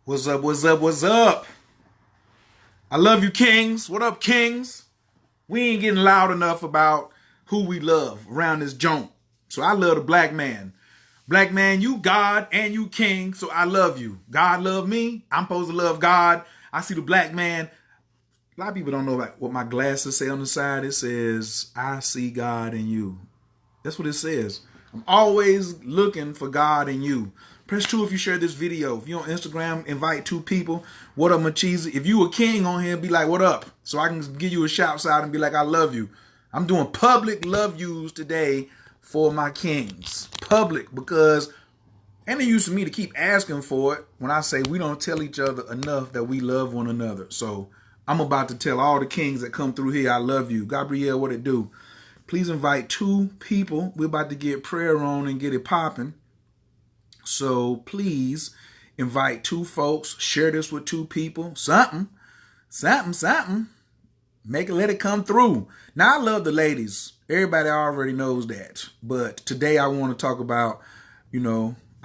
What's up? What's up? What's up? I love you, kings. What up, kings? We ain't getting loud enough about who we love around this joint. So I love the black man. Black man, you God and you king, so I love you. God love me. I'm supposed to love God. I see the black man. A lot of people don't know what my glasses say on the side. It says, I see God in you. That's what it says. I'm always looking for God in you. Press 2 if you share this video. If you're on Instagram, invite 2 people. What up, Machizi? If you a king on here, be like, what up? So I can give you a shout out and be like, I love you. I'm doing public love yous today for my kings. Public, because ain't no use for me to keep asking for it when I say we don't tell each other enough that we love one another. So I'm about to tell all the kings that come through here, I love you. Gabrielle, what it do? Please invite 2 people. We're about to get prayer on and get it popping. So please invite 2 folks. Share this with 2 people. Something. Let it come through. Now, I love the ladies. Everybody already knows that. But today I want to talk about, I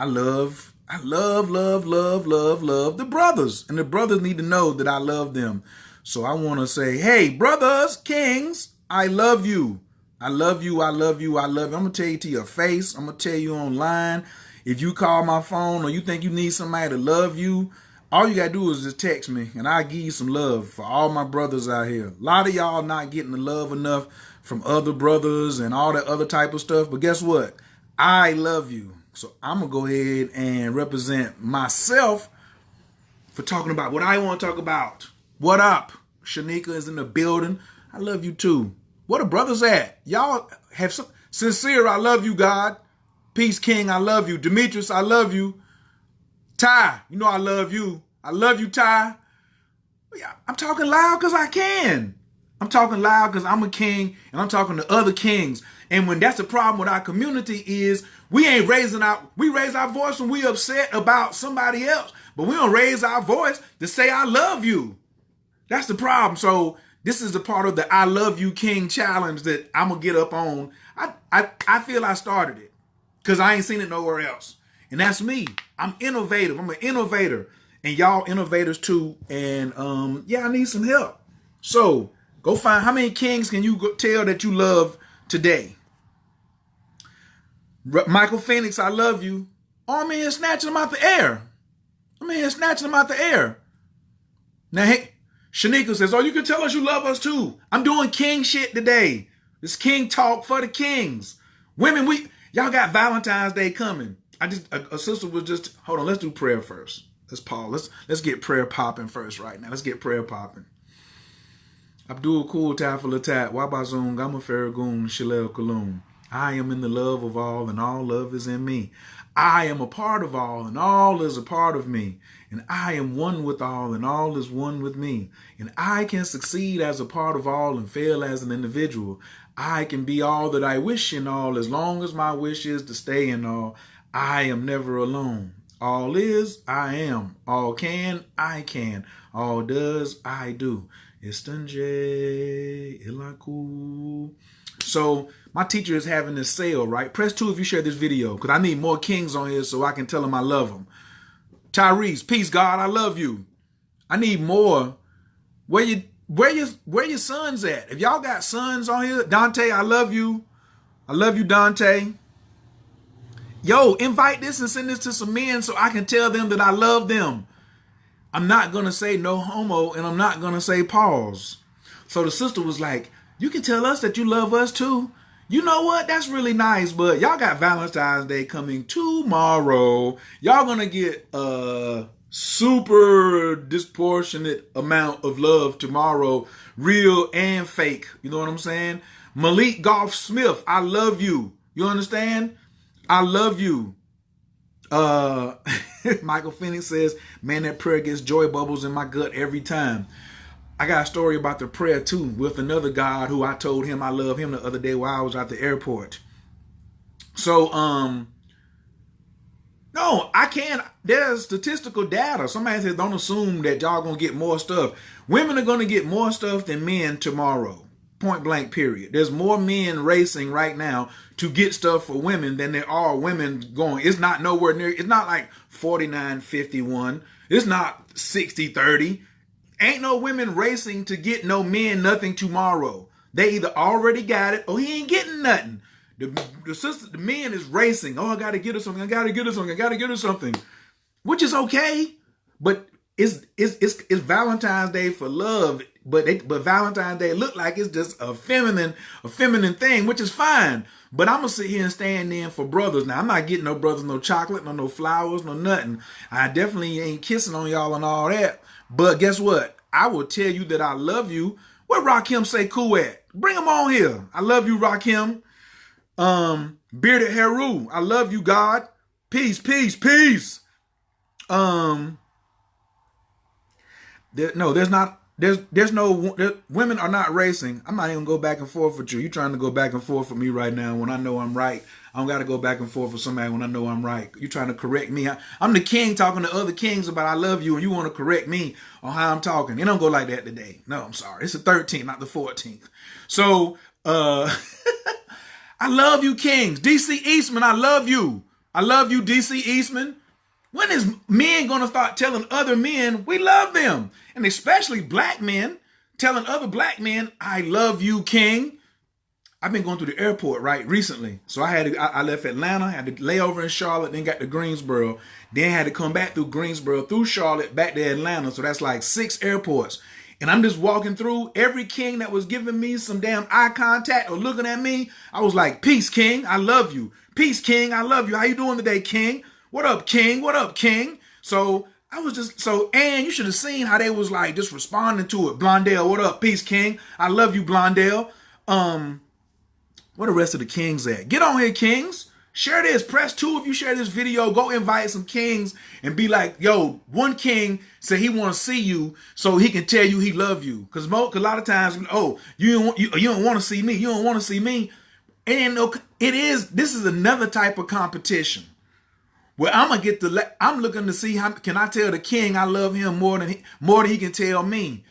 love the brothers. And the brothers need to know that I love them. So I want to say, hey, brothers, kings, I love you. I love you. I love you. I love you. I'm going to tell you to your face. I'm going to tell you online. If you call my phone or you think you need somebody to love you, all you got to do is just text me and I'll give you some love for all my brothers out here. A lot of y'all not getting the love enough from other brothers and all that other type of stuff. But guess what? I love you. So I'm going to go ahead and represent myself for talking about what I want to talk about. What up? Shanika is in the building. I love you too. Where the brothers at? Y'all have some sincere, I love you, God. Peace King, I love you. Demetrius, I love you. Ty, you know I love you. I love you, Ty. Yeah, I'm talking loud because I can. I'm talking loud because I'm a king and I'm talking to other kings. And when that's the problem with our community is we raise our voice when we upset about somebody else, but we don't raise our voice to say I love you. That's the problem. So this is a part of the I Love You King challenge that I'm going to get up on. I feel I started it because I ain't seen it nowhere else. And that's me. I'm innovative. I'm an innovator. And y'all innovators too. And I need some help. So go find how many kings can you tell that you love today? Michael Phoenix, I love you. Oh, I'm in here snatching them out the air. Now, hey, Shanika says, oh, you can tell us you love us too. I'm doing king shit today. This king talk for the kings. Women, y'all got Valentine's Day coming. A sister was just, hold on, let's do prayer first. Let's pause. Let's get prayer popping first right now. Let's get prayer popping. Abdul Kul Tafalatat, Wabazung, Gama Faragoon, Shalel Kaloon. I am in the love of all, and all love is in me. I am a part of all, and all is a part of me. And I am one with all, and all is one with me. And I can succeed as a part of all and fail as an individual. I can be all that I wish in all, as long as my wish is to stay in all. I am never alone. All is, I am. All can, I can. All does, I do. Istunje ilaku. So my teacher is having this sale, right? Press 2 if you share this video, because I need more kings on here so I can tell them I love them. Tyrese, peace, God, I love you. I need more. Where your sons at? If y'all got sons on here, Dante, I love you. I love you, Dante. Yo, invite this and send this to some men so I can tell them that I love them. I'm not going to say no homo and I'm not going to say pause. So the sister was like, you can tell us that you love us too. You know what? That's really nice, but y'all got Valentine's Day coming tomorrow. Y'all going to get a super disproportionate amount of love tomorrow, real and fake. You know what I'm saying? Malik Golf Smith, I love you. You understand? I love you. Michael Phoenix says, man, that prayer gets joy bubbles in my gut every time. I got a story about the prayer too with another God who I told him I love him the other day while I was at the airport. So, no, I can't. There's statistical data. Somebody says don't assume that y'all gonna get more stuff. Women are gonna get more stuff than men tomorrow. Point blank, period. There's more men racing right now to get stuff for women than there are women going. It's not nowhere near. It's not like 49-51. It's not 60-30. Ain't no women racing to get no men nothing tomorrow. They either already got it or he ain't getting nothing. The man is racing. Oh, I got to get her something. I got to get her something. I got to get her something. Which is okay. But it's Valentine's Day for love. But Valentine's Day look like it's just a feminine thing, which is fine. But I'm going to sit here and stand in for brothers. Now, I'm not getting no brothers no chocolate, no flowers, no nothing. I definitely ain't kissing on y'all and all that. But guess what? I will tell you that I love you. Where Rakim say cool at? Bring him on here. I love you, Rakim. Bearded Heru, I love you, God. Peace, peace, peace. Women are not racing. I'm not even go back and forth with you. You trying to go back and forth with me right now when I know I'm right. I don't got to go back and forth with somebody when I know I'm right. You trying to correct me. I'm the king talking to other kings about I love you, and you want to correct me on how I'm talking. It don't go like that today. No, I'm sorry. It's the 13th, not the 14th. So, I love you, kings. DC Eastman, I love you. I love you, DC Eastman. When is men going to start telling other men we love them? And especially black men telling other black men, I love you, king. I've been going through the airport, right, recently. So I left Atlanta, had to lay over in Charlotte, then got to Greensboro. Then had to come back through Greensboro, through Charlotte, back to Atlanta. So that's like 6 airports. And I'm just walking through. Every king that was giving me some damn eye contact or looking at me, I was like, peace, king, I love you. Peace, king, I love you. How you doing today, king? What up, king? What up, king? So I was just, and you should have seen how they was like just responding to it. Blondell, what up? Peace, king. I love you, Blondell. Where the rest of the kings at? Get on here, kings. Share this. Press 2 if you share this video. Go invite some kings and be like, yo, one king said he want to see you so he can tell you he love you. Because a lot of times, oh, you don't want to see me. You don't want to see me. And this is another type of competition where I'm looking to see how can I tell the king I love him more than he can tell me.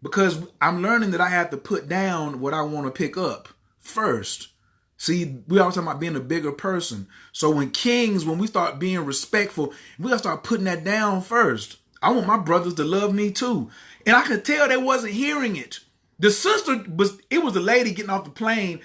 Because I'm learning that I have to put down what I want to pick up first. See, we always talking about being a bigger person. So when we start being respectful, we gotta start putting that down first. I want my brothers to love me too. And I could tell they wasn't hearing it. It was a lady getting off the plane.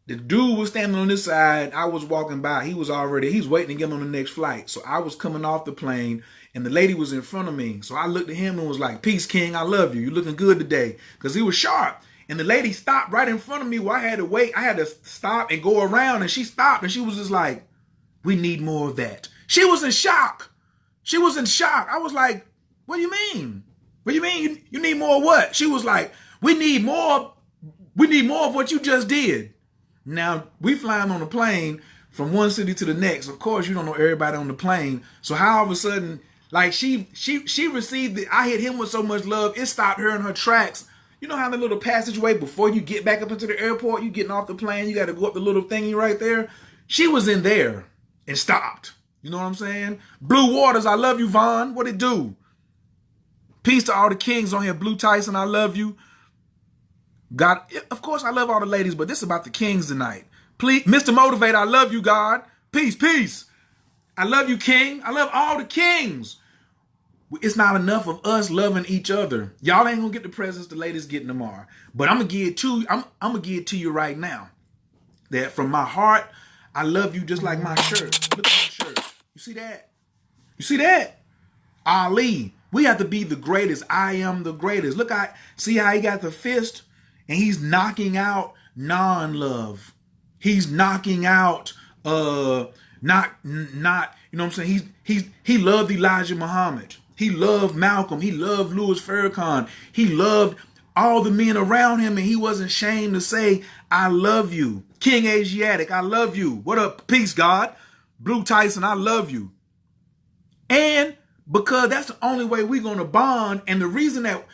The dude was standing on this side. I was walking by. He's waiting to get on the next flight. So I was coming off the plane and the lady was in front of me. So I looked at him and was like, peace, king, I love you. You're looking good today. Because he was sharp. And the lady stopped right in front of me where I had to wait. I had to stop and go around. And she stopped and she was just like, we need more of that. She was in shock. She was in shock. I was like, what do you mean? What do you mean? You need more of what? She was like, we need more of what you just did. Now, we flying on a plane from one city to the next. Of course, you don't know everybody on the plane. So how all of a sudden, like she received it. I hit him with so much love, it stopped her in her tracks. You know how the little passageway before you get back up into the airport, you getting off the plane, you got to go up the little thingy right there. She was in there and stopped. You know what I'm saying? Blue Waters, I love you, Vaughn. What it do? Peace to all the kings on here. Blue Tyson, I love you. God, of course, I love all the ladies, but this is about the kings tonight. Please, Mr. Motivate, I love you, God. Peace, peace. I love you, king. I love all the kings. It's not enough of us loving each other. Y'all ain't gonna get the presents the ladies getting tomorrow. But I'm gonna give it to you. I'm gonna give it to you right now. That from my heart, I love you just like my shirt. Look at my shirt. You see that? You see that? Ali. We have to be the greatest. I am the greatest. Look, see how he got the fist? And he's knocking out non-love. He's knocking out not, you know what I'm saying? He loved Elijah Muhammad. He loved Malcolm. He loved Louis Farrakhan. He loved all the men around him, and he wasn't ashamed to say, I love you. King Asiatic, I love you. What up? Peace, God. Blue Tyson, I love you. And because that's the only way we're going to bond, and the reason that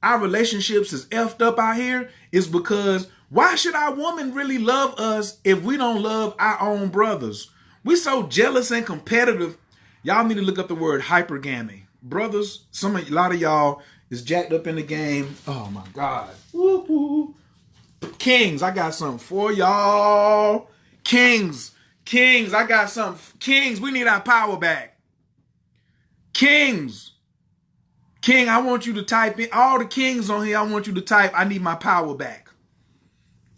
our relationships is effed up out here is because why should our woman really love us if we don't love our own brothers? We so jealous and competitive. Y'all need to look up the word hypergamy. Brothers, a lot of y'all is jacked up in the game. Oh my God. Woo-hoo. Kings, I got something for y'all. Kings, I got something. Kings, we need our power back. Kings, King, I want you to type in, all the kings on here, I want you to type, I need my power back.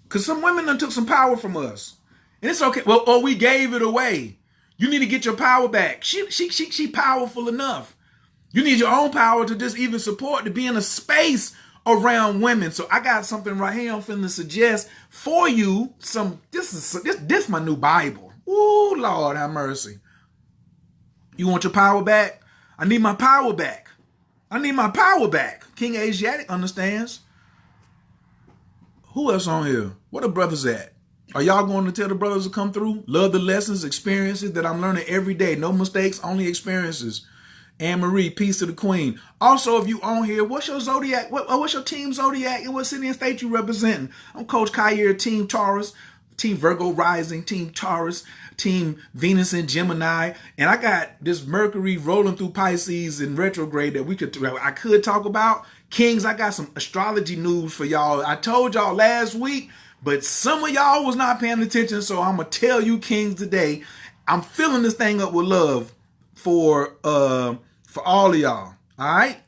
Because some women done took some power from us. And it's okay. Well, or we gave it away. You need to get your power back. She powerful enough. You need your own power to just even support, to be in a space around women. So I got something right here I'm finna suggest for you. This my new Bible. Ooh, Lord have mercy. You want your power back? I need my power back. I need my power back. King Asiatic understands. Who else on here? Where the brothers at? Are y'all going to tell the brothers to come through? Love the lessons, experiences that I'm learning every day. No mistakes, only experiences. Anne Marie, peace to the queen. Also, if you on here, what's your zodiac? What's your team zodiac and what city and state you representing? I'm Coach Khayr, Team Taurus, Team Virgo Rising, Team Taurus, Team Venus and Gemini. And I got this Mercury rolling through Pisces in retrograde that I could talk about. Kings, I got some astrology news for y'all. I told y'all last week, but some of y'all was not paying attention, so I'm going to tell you, Kings, today. I'm filling this thing up with love for all of y'all. All right?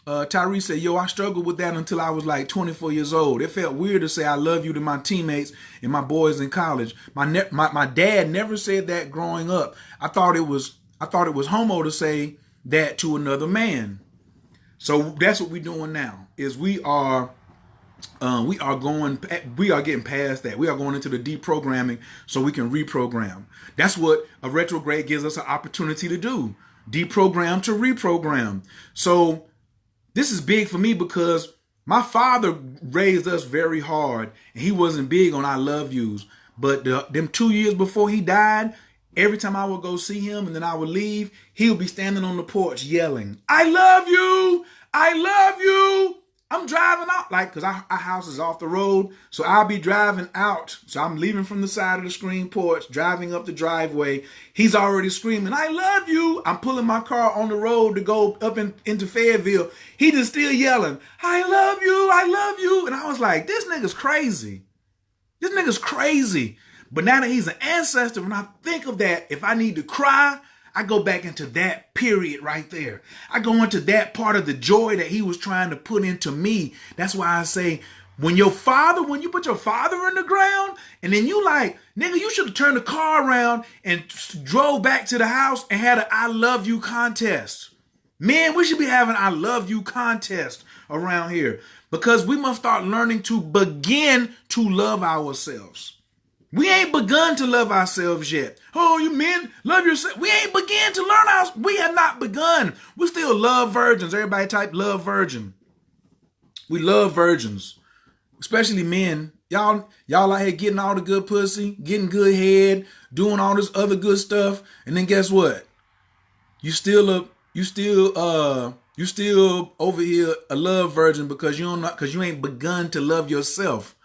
Tyrese said, yo, I struggled with that until I was like 24 years old. It felt weird to say I love you to my teammates and my boys in college. My dad never said that growing up. I thought it was homo to say that to another man. So that's what we're doing now. Is we are getting past that. We are going into the deprogramming so we can reprogram. That's what a retrograde gives us an opportunity to do. Deprogram to reprogram. So this is big for me because my father raised us very hard and he wasn't big on I love yous. But them 2 years before he died, every time I would go see him and then I would leave, he would be standing on the porch yelling, I love you! I love you! I'm driving out, like, because our house is off the road, so I'll be driving out. So I'm leaving from the side of the screen porch, driving up the driveway. He's already screaming, I love you. I'm pulling my car on the road to go up into Fayetteville. He just still yelling, I love you, I love you. And I was like, this nigga's crazy. This nigga's crazy. But now that he's an ancestor, when I think of that, if I need to cry, I go back into that period right there. I go into that part of the joy that he was trying to put into me. That's why I say, when you put your father in the ground, and then you like, nigga, you should have turned the car around and drove back to the house and had an I love you contest. Man, we should be having I love you contest around here because we must start learning to begin to love ourselves. We ain't begun to love ourselves yet. Oh, you men, love yourself. We ain't begun to learn ourselves. We have not begun. We still love virgins. Everybody type love virgin. We love virgins, especially men. Y'all out here getting all the good pussy, getting good head, doing all this other good stuff. And then guess what? You still over here a love virgin because you ain't begun to love yourself.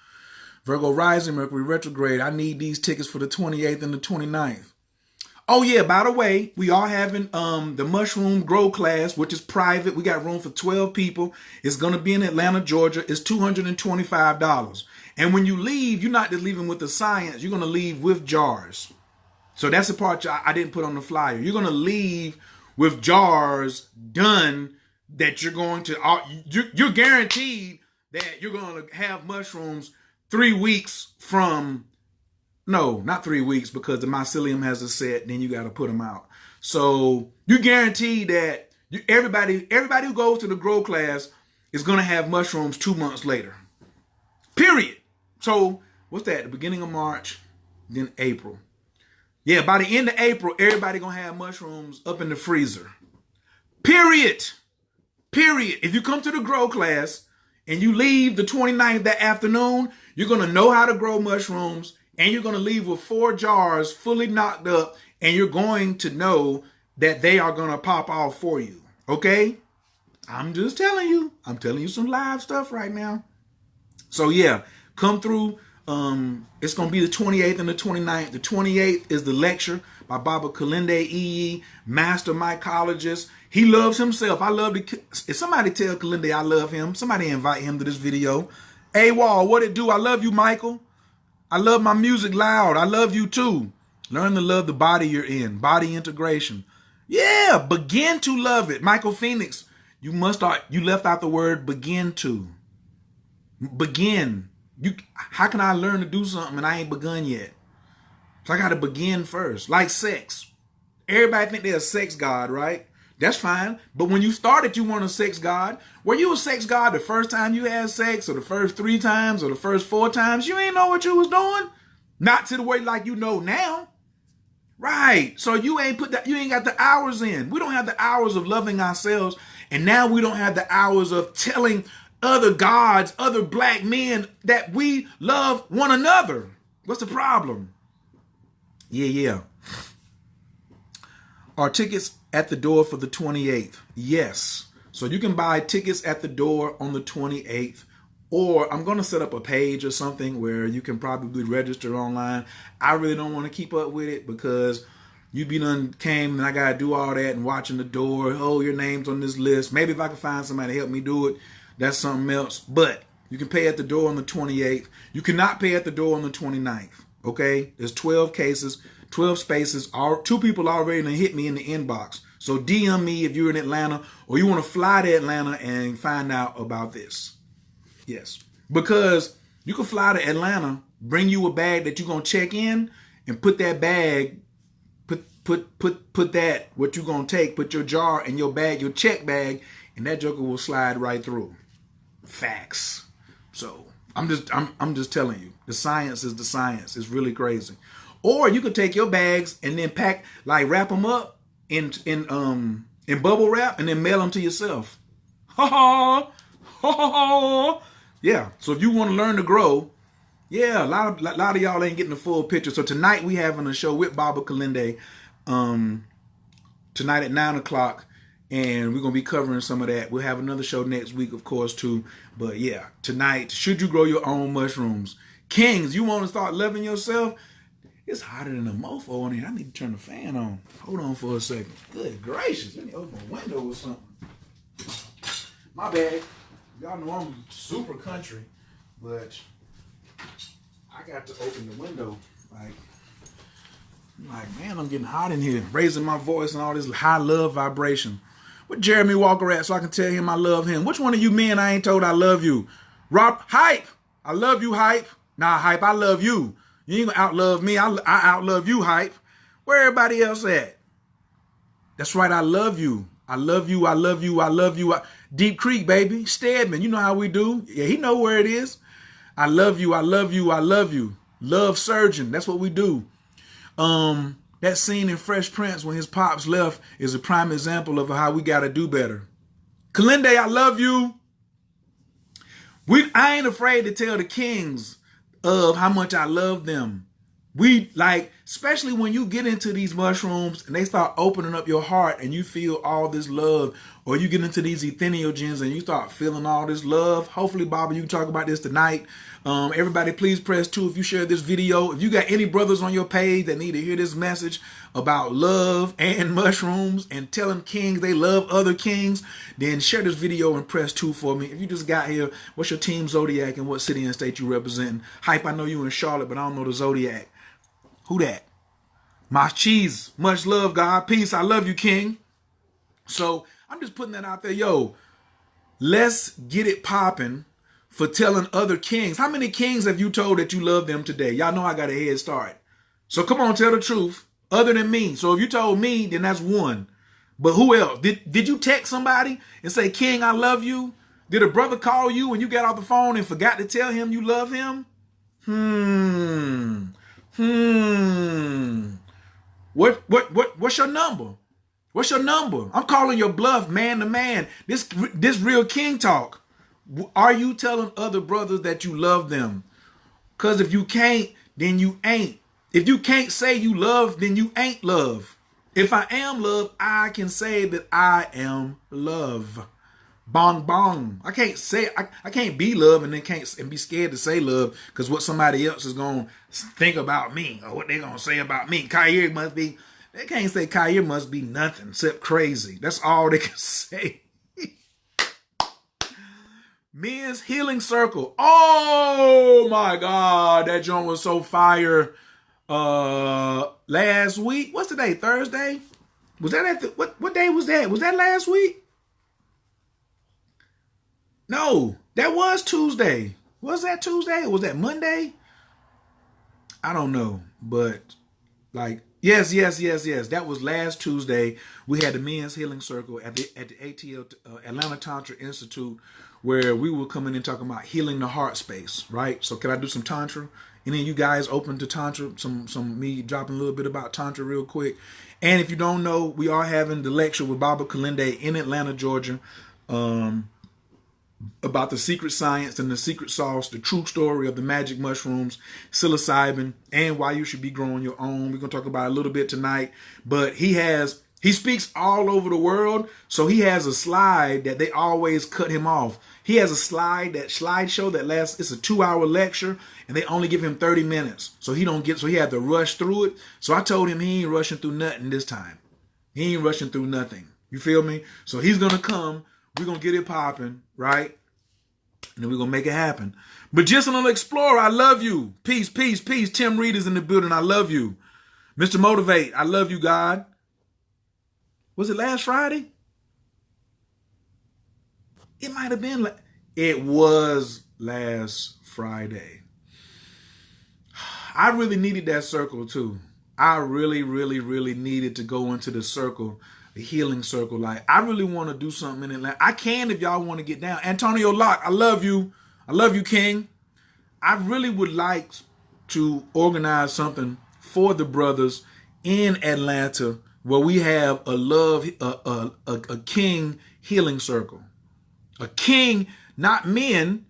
Virgo Rising, Mercury Retrograde. I need these tickets for the 28th and the 29th. Oh yeah, by the way, we are having the Mushroom Grow class, which is private. We got room for 12 people. It's going to be in Atlanta, Georgia. It's $225. And when you leave, you're not just leaving with the science. You're going to leave with jars. So that's the part I didn't put on the flyer. You're going to leave with jars done that you're going to, you're guaranteed that you're going to have mushrooms 3 weeks from, no, not 3 weeks because the mycelium has a set, then you got to put them out. So you guarantee that everybody who goes to the grow class is going to have mushrooms 2 months later. Period. So what's that? The beginning of March, then April. Yeah, by the end of April, everybody going to have mushrooms up in the freezer. Period. Period. If you come to the grow class and you leave the 29th that afternoon, you're going to know how to grow mushrooms and you're going to leave with 4 jars fully knocked up and you're going to know that they are going to pop off for you. Okay? I'm just telling you. I'm telling you some live stuff right now. So yeah, come through. It's going to be the 28th and the 29th. The 28th is the lecture by Baba Kalinde Iyi, master mycologist. He loves himself. I love to, if somebody tell Kalinde I love him, somebody invite him to this video. AWOL, what it do? I love you, Michael. I love my music loud. I love you too. Learn to love the body you're in. Body integration. Yeah, begin to love it. Michael Phoenix, you left out the word begin to. Begin. How can I learn to do something and I ain't begun yet? So I got to begin first. Like sex. Everybody think they're a sex god, right? That's fine. But when you started, you weren't a sex god. Were you a sex god the first time you had sex, or the first 3 times, or the first 4 times? You ain't know what you was doing. Not to the way like you know now. Right. So you ain't got the hours in. We don't have the hours of loving ourselves. And now we don't have the hours of telling other gods, other black men that we love one another. What's the problem? Yeah. Are tickets at the door for the 28th? Yes. So you can buy tickets at the door on the 28th. Or I'm going to set up a page or something where you can probably register online. I really don't want to keep up with it because you done came and I got to do all that and watching the door. Oh, your name's on this list. Maybe if I can find somebody to help me do it, that's something else. But you can pay at the door on the 28th. You cannot pay at the door on the 29th. Okay? There's 12 cases, 12 spaces. 2 people already done hit me in the inbox. So DM me if you're in Atlanta or you want to fly to Atlanta and find out about this. Yes, because you can fly to Atlanta, bring you a bag that you're going to check in and put that bag, put that, what you're going to take, put your jar in your bag, your check bag, and that joker will slide right through. Facts. So I'm just telling you, the science is the science. It's really crazy. Or you could take your bags and then wrap them up in bubble wrap and then mail them to yourself. Ha ha ha. Yeah, so if you want to learn to grow, yeah, a lot of y'all ain't getting the full picture. So tonight we having a show with Baba Kalinde, tonight at 9 o'clock, and we're going to be covering some of that. We'll have another show next week, of course, too. But yeah, tonight, should you grow your own mushrooms? Kings, you want to start loving yourself? It's hotter than a mofo in here. I need to turn the fan on. Hold on for a second. Good gracious, let me open a window or something. My bad. Y'all know I'm super country, but I got to open the window. Like, man, I'm getting hot in here. Raising my voice and all this high love vibration. Where Jeremy Walker at so I can tell him I love him? Which one of you men I ain't told I love you? Rob, Hype. I love you, Hype. Nah, Hype, I love you. You ain't gonna outlove me. I outlove you, Hype. Where everybody else at? That's right, I love you. I love you, I love you, I love you. Deep Creek, baby. Stedman, you know how we do. Yeah, he know where it is. I love you, I love you, I love you. Love Surgeon, that's what we do. That scene in Fresh Prince when his pops left is a prime example of how we got to do better. Kalinde, I love you. I ain't afraid to tell the kings of how much I love them. Especially when you get into these mushrooms and they start opening up your heart and you feel all this love, or you get into these entheogens and you start feeling all this love. Hopefully, Bobby, you can talk about this tonight. Everybody, please press 2 if you share this video. If you got any brothers on your page that need to hear this message about love and mushrooms and telling kings they love other kings, then share this video and press 2 for me. If you just got here, what's your team zodiac and what city and state you representing? Hype, I know you in Charlotte, but I don't know the zodiac. Who that? My cheese. Much love, God. Peace. I love you, King. So I'm just putting that out there. Yo, let's get it popping for telling other kings. How many kings have you told that you love them today? Y'all know I got a head start. So come on, tell the truth. Other than me. So if you told me, then that's 1. But who else? Did you text somebody and say, King, I love you? Did a brother call you and you got off the phone and forgot to tell him you love him? What's your number? What's your number? I'm calling your bluff, man to man. This real king talk. Are you telling other brothers that you love them? Because if you can't, then you ain't. If you can't say you love, then you ain't love. If I am love, I can say that I am love. Bong bong. I can't say I can't be love and then be scared to say love because what somebody else is gonna think about me or what they're gonna say about me. Kyrie must be. They can't say Kyrie must be nothing except crazy. That's all they can say. Men's Healing Circle. Oh my God, that joint was so fire. Last week, what's today? Thursday? Was that at the what day was that? Was that last week? No, that was Tuesday. Was that Tuesday or was that Monday? I don't know, but like yes. That was last Tuesday. We had the Men's Healing Circle at the ATL Atlanta Tantra Institute, where we were coming in talking about healing the heart space, right? So can I do some tantra? Any of you guys open to tantra? Some me dropping a little bit about tantra real quick. And if you don't know, we are having the lecture with Baba Kalinde in Atlanta, Georgia. About the secret science and the secret sauce, the true story of the magic mushrooms, psilocybin, and why you should be growing your own. We're going to talk about it a little bit tonight. But he speaks all over the world, so he has a slide that they always cut him off. He has a slideshow that lasts, it's a 2-hour lecture, and they only give him 30 minutes. So he had to rush through it. So I told him he ain't rushing through nothing this time. He ain't rushing through nothing. You feel me? So he's going to come. We're going to get it popping, right? And then we're going to make it happen. But just another explorer, I love you. Peace, peace, peace. Tim Reed is in the building. I love you. Mr. Motivate, I love you, God. Was it last Friday? It might have been. It was last Friday. I really needed that circle too. I really, really, really needed to go into the circle, the healing circle. Like, I really want to do something in Atlanta. I can if y'all want to get down. Antonio Locke, I love you. I love you, King. I really would like to organize something for the brothers in Atlanta where we have a king healing circle. A king, not men.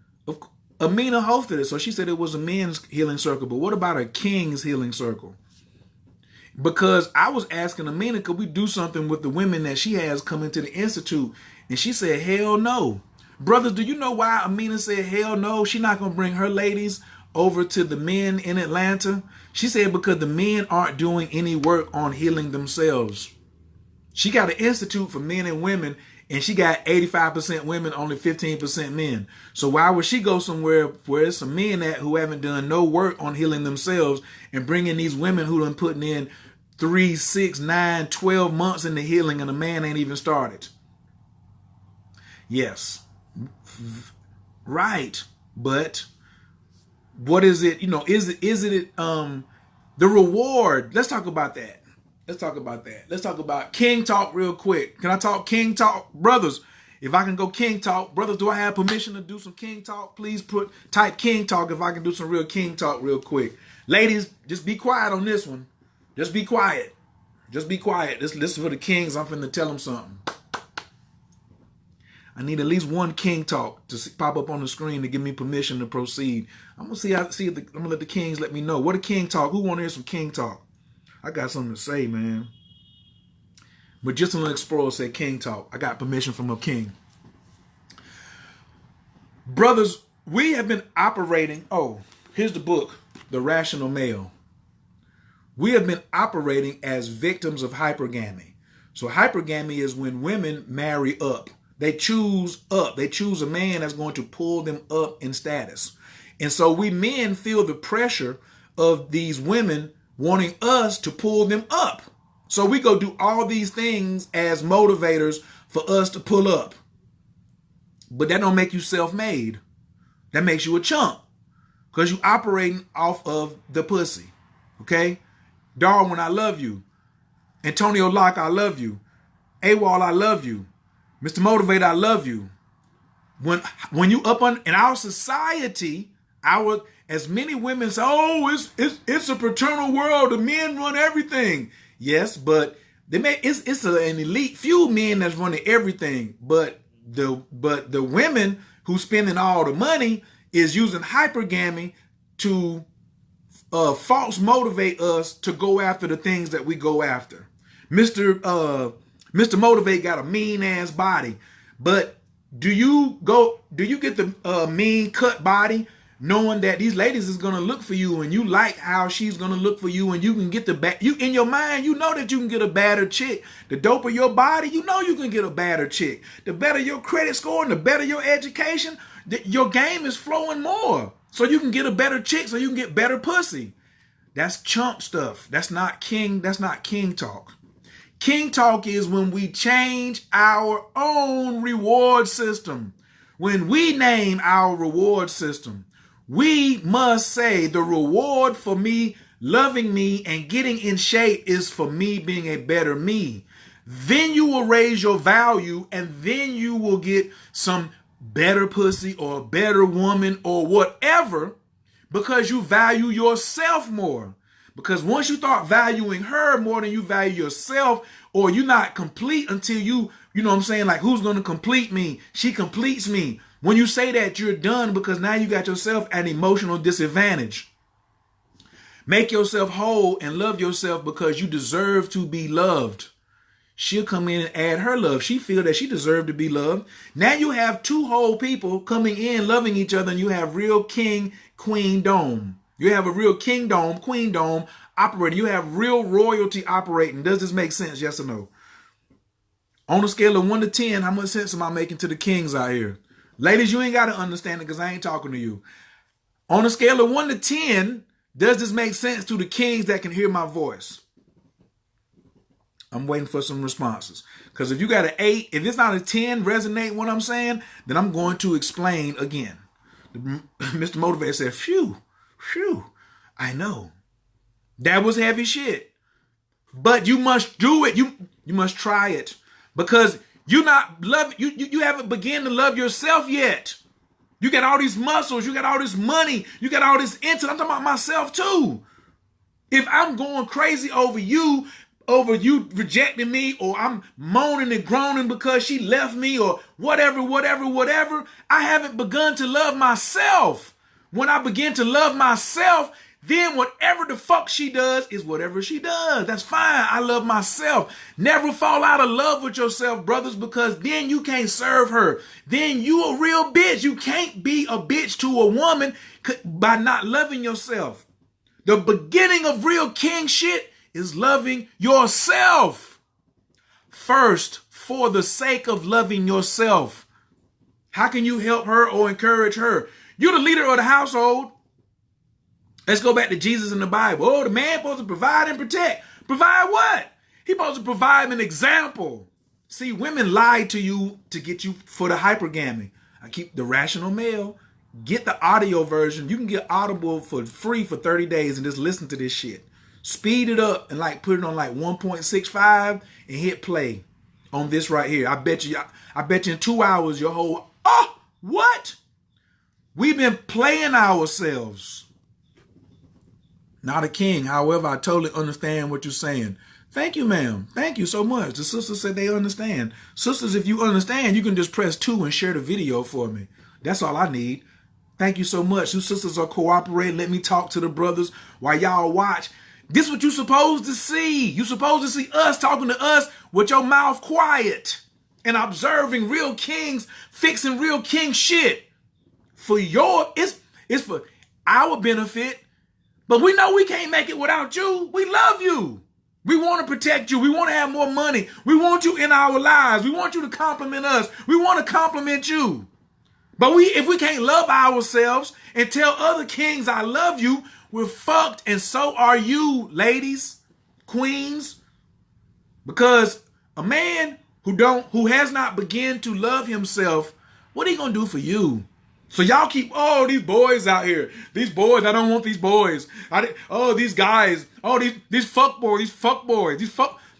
Amina hosted it, so she said it was a men's healing circle. But what about a king's healing circle? Because I was asking Amina, could we do something with the women that she has coming to the Institute? And she said, hell no. Brothers, do you know why Amina said hell no? She's not going to bring her ladies over to the men in Atlanta. She said because the men aren't doing any work on healing themselves. She got an institute for men and women, and she got 85% women, only 15% men. So why would she go somewhere where there's some men who haven't done no work on healing themselves and bring in these women who done putting in 3, 6, 9, 12 months in the healing and a man ain't even started? Yes. Right. But what is it? Is it the reward? Let's talk about that. Let's talk about King Talk real quick. Can I talk King Talk? Brothers, if I can go King Talk. Brothers, do I have permission to do some King Talk? Please type King Talk if I can do some real King Talk real quick. Ladies, just be quiet on this one. Just be quiet. This is for the kings. I'm finna tell them something. I need at least one King Talk to pop up on the screen to give me permission to proceed. I'm gonna let the kings let me know. What a King Talk? Who want to hear some King Talk? I got something to say, man. But just an explorer said King Talk. I got permission from a king. Brothers, we have been operating. Oh, here's the book, The Rational Male. We have been operating as victims of hypergamy. So hypergamy is when women marry up. They choose up. They choose a man that's going to pull them up in status. And so we men feel the pressure of these women wanting us to pull them up. So we go do all these things as motivators for us to pull up. But that don't make you self-made. That makes you a chump. Because you operating off of the pussy. Okay? Darwin, I love you. Antonio Locke, I love you. AWOL, I love you. Mr. Motivator, I love you. When you up in our society, as many women say, oh, it's a paternal world. The men run everything. Yes, but it's an elite few men that's running everything. But the women who spending all the money is using hypergamy to false motivate us to go after the things that we go after. Mr. Motivate got a mean ass body, but do you get the mean cut body knowing that these ladies is going to look for you and you like how she's going to look for you, and you can get the back. You in your mind, you know that you can get a badder chick. The doper your body, you know you can get a badder chick. The better your credit score and the better your education, your game is flowing more. So you can get a better chick, so you can get better pussy. That's chump stuff. That's not king talk. King talk is when we change our own reward system. When we name our reward system, we must say the reward for me loving me and getting in shape is for me being a better me. Then you will raise your value, and then you will get some better pussy or a better woman or whatever, because you value yourself more. Because once you start valuing her more than you value yourself, or you're not complete until you know what I'm saying? Like, who's going to complete me? She completes me. When you say that, you're done, because now you got yourself at an emotional disadvantage. Make yourself whole and love yourself, because you deserve to be loved. She'll come in and add her love. She feel that she deserved to be loved. Now you have two whole people coming in, loving each other, and you have real king, queen dome. You have a real kingdom, queen dome operating. You have real royalty operating. Does this make sense? Yes or no? On a scale of 1 to 10, how much sense am I making to the kings out here? Ladies, you ain't got to understand it, because I ain't talking to you. On a scale of 1 to 10, does this make sense to the kings that can hear my voice? I'm waiting for some responses. Because if you got an 8, if it's not a 10, resonate what I'm saying, then I'm going to explain again. Mr. Motivator said, phew, I know. That was heavy shit. But you must do it. You must try it. Because you're not loving, you haven't begun to love yourself yet. You got all these muscles, you got all this money, you got all this intellect. I'm talking about myself too. If I'm going crazy over you rejecting me, or I'm moaning and groaning because she left me, or whatever, I haven't begun to love myself. When I begin to love myself, then whatever the fuck she does is whatever she does. That's fine. I love myself. Never fall out of love with yourself, brothers, because then you can't serve her. Then you a real bitch. You can't be a bitch to a woman by not loving yourself. The beginning of real king shit is loving yourself first, for the sake of loving yourself. How can you help her or encourage her? You're the leader of the household. Let's go back to Jesus in the Bible. Oh, the man supposed to provide and protect. Provide what? He supposed to provide an example. See, women lie to you to get you for the hypergamy. I keep the rational male. Get the audio version. You can get Audible for free for 30 days and just listen to this shit. Speed it up and like put it on like 1.65 and hit play on this right here. I bet you in 2 hours your whole, what? We've been playing ourselves. Not a king. However, I totally understand what you're saying. Thank you, ma'am. Thank you so much. The sisters said they understand. Sisters, if you understand, you can just press 2 and share the video for me. That's all I need. Thank you so much. You sisters are cooperating. Let me talk to the brothers while y'all watch. This is what you're supposed to see. You're supposed to see us talking to us with your mouth quiet and observing real kings, fixing real king shit. It's for our benefit. But we know we can't make it without you. We love you. We want to protect you. We want to have more money. We want you in our lives. We want you to compliment us. We want to compliment you. But if we can't love ourselves and tell other kings I love you, we're fucked, and so are you, ladies, queens. Because a man who has not begun to love himself, what are he gonna do for you? So y'all keep, these boys out here. These boys, I don't want these boys. These guys. These fuck boys.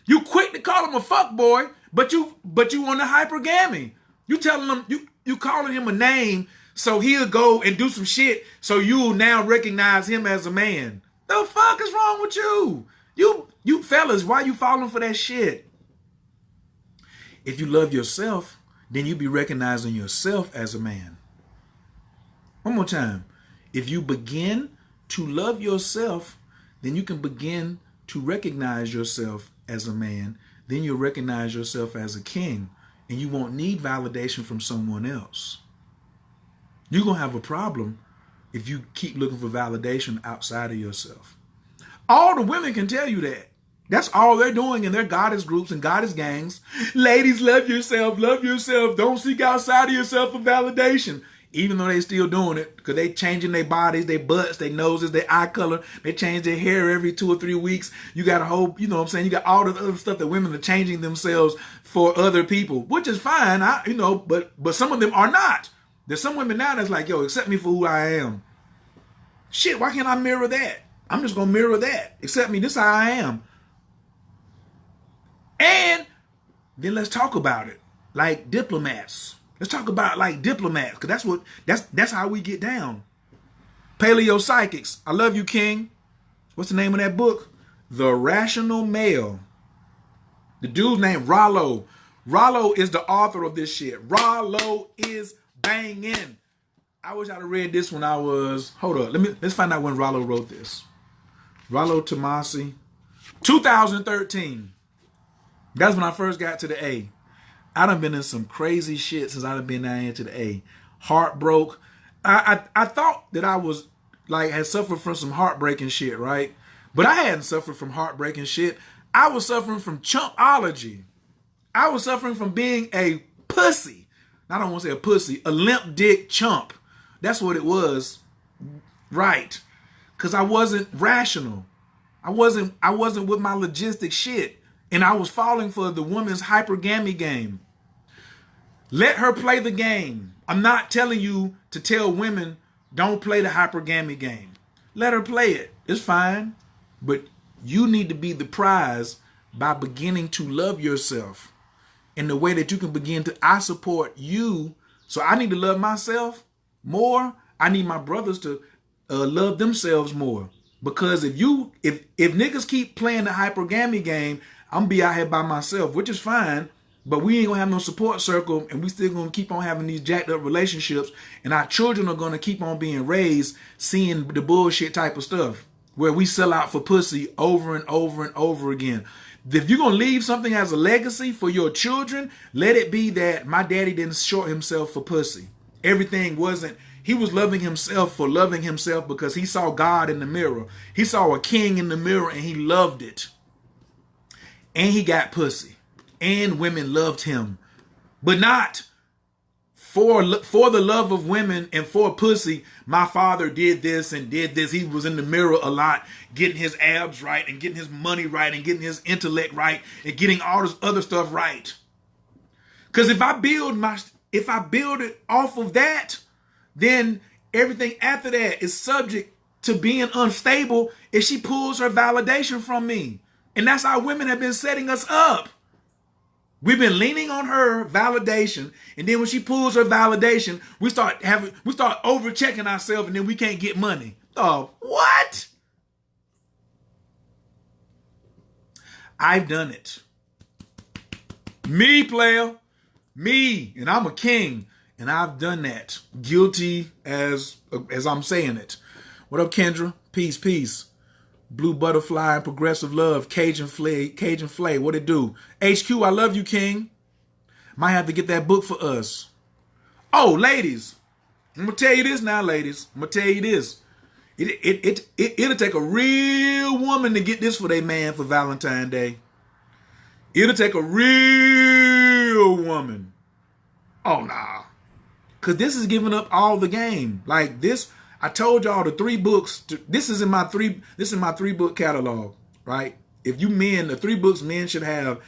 You quick to call him a fuck boy, but you on the hypergamy. You telling him, you calling him a name so he'll go and do some shit so you'll now recognize him as a man. The fuck is wrong with you? You fellas, why you falling for that shit? If you love yourself, then you be recognizing yourself as a man. One more time. If you begin to love yourself, then you can begin to recognize yourself as a man. Then you'll recognize yourself as a king, and you won't need validation from someone else. You're going to have a problem if you keep looking for validation outside of yourself. All the women can tell you that. That's all they're doing in their goddess groups and goddess gangs. Ladies, love yourself, love yourself. Don't seek outside of yourself for validation. Even though they still doing it, because they changing their bodies, their butts, their noses, their eye color. They change their hair every 2 or 3 weeks. You got a whole, you know what I'm saying? You got all the other stuff that women are changing themselves for other people, which is fine, but some of them are not. There's some women now that's like, yo, accept me for who I am. Shit, why can't I mirror that? I'm just going to mirror that. Accept me, this is how I am. And then let's talk about it like diplomats. Let's talk about it like diplomats, because that's how we get down. Paleo Psychics. I love you, King. What's the name of that book? The Rational Male. The dude's name Rollo. Rollo is the author of this shit. Rollo is banging. I wish I'd have read this when I was, hold up, let's find out when Rollo wrote this. Rollo Tomasi, 2013. That's when I first got to the A. I done been in some crazy shit since I done been down here to the A. Heartbroke. I thought that I was like had suffered from some heartbreaking shit, right? But I hadn't suffered from heartbreaking shit. I was suffering from chumpology. I was suffering from being a pussy. I don't want to say a pussy, a limp dick chump. That's what it was. Right. Because I wasn't rational. I wasn't with my logistic shit. And I was falling for the woman's hypergamy game. Let her play the game. I'm not telling you to tell women don't play the hypergamy game. Let her play it. It's fine. But you need to be the prize by beginning to love yourself in the way that you can begin to, I support you. So I need to love myself more. I need my brothers to love themselves more. Because if niggas keep playing the hypergamy game, I'm gonna be out here by myself, which is fine, but we ain't gonna have no support circle, and we still gonna keep on having these jacked up relationships, and our children are gonna keep on being raised seeing the bullshit type of stuff where we sell out for pussy over and over and over again. If you're gonna leave something as a legacy for your children, let it be that my daddy didn't short himself for pussy. Everything wasn't, he was loving himself for loving himself because he saw God in the mirror. He saw a king in the mirror and he loved it. And he got pussy. And women loved him. But not for the love of women and for pussy. My father did this and did this. He was in the mirror a lot, getting his abs right and getting his money right and getting his intellect right and getting all this other stuff right. Because if I build it off of that, then everything after that is subject to being unstable if she pulls her validation from me. And that's how women have been setting us up. We've been leaning on her validation, and then when she pulls her validation, we start over-checking ourselves, and then we can't get money. Oh, what? I've done it. Me, player. Me, and I'm a king, and I've done that. Guilty as I'm saying it. What up, Kendra? Peace, peace. Blue Butterfly and Progressive Love, Cajun Flay, what it do? HQ, I love you, King. Might have to get that book for us. Oh, ladies, I'm gonna tell you this now, ladies. I'm gonna tell you this. It'll take a real woman to get this for their man for Valentine's Day. It'll take a real woman. Oh, nah. Because this is giving up all the game. Like this, I told y'all the 3 books. This is in my 3 book catalog, right? If you men, the 3 books men should have,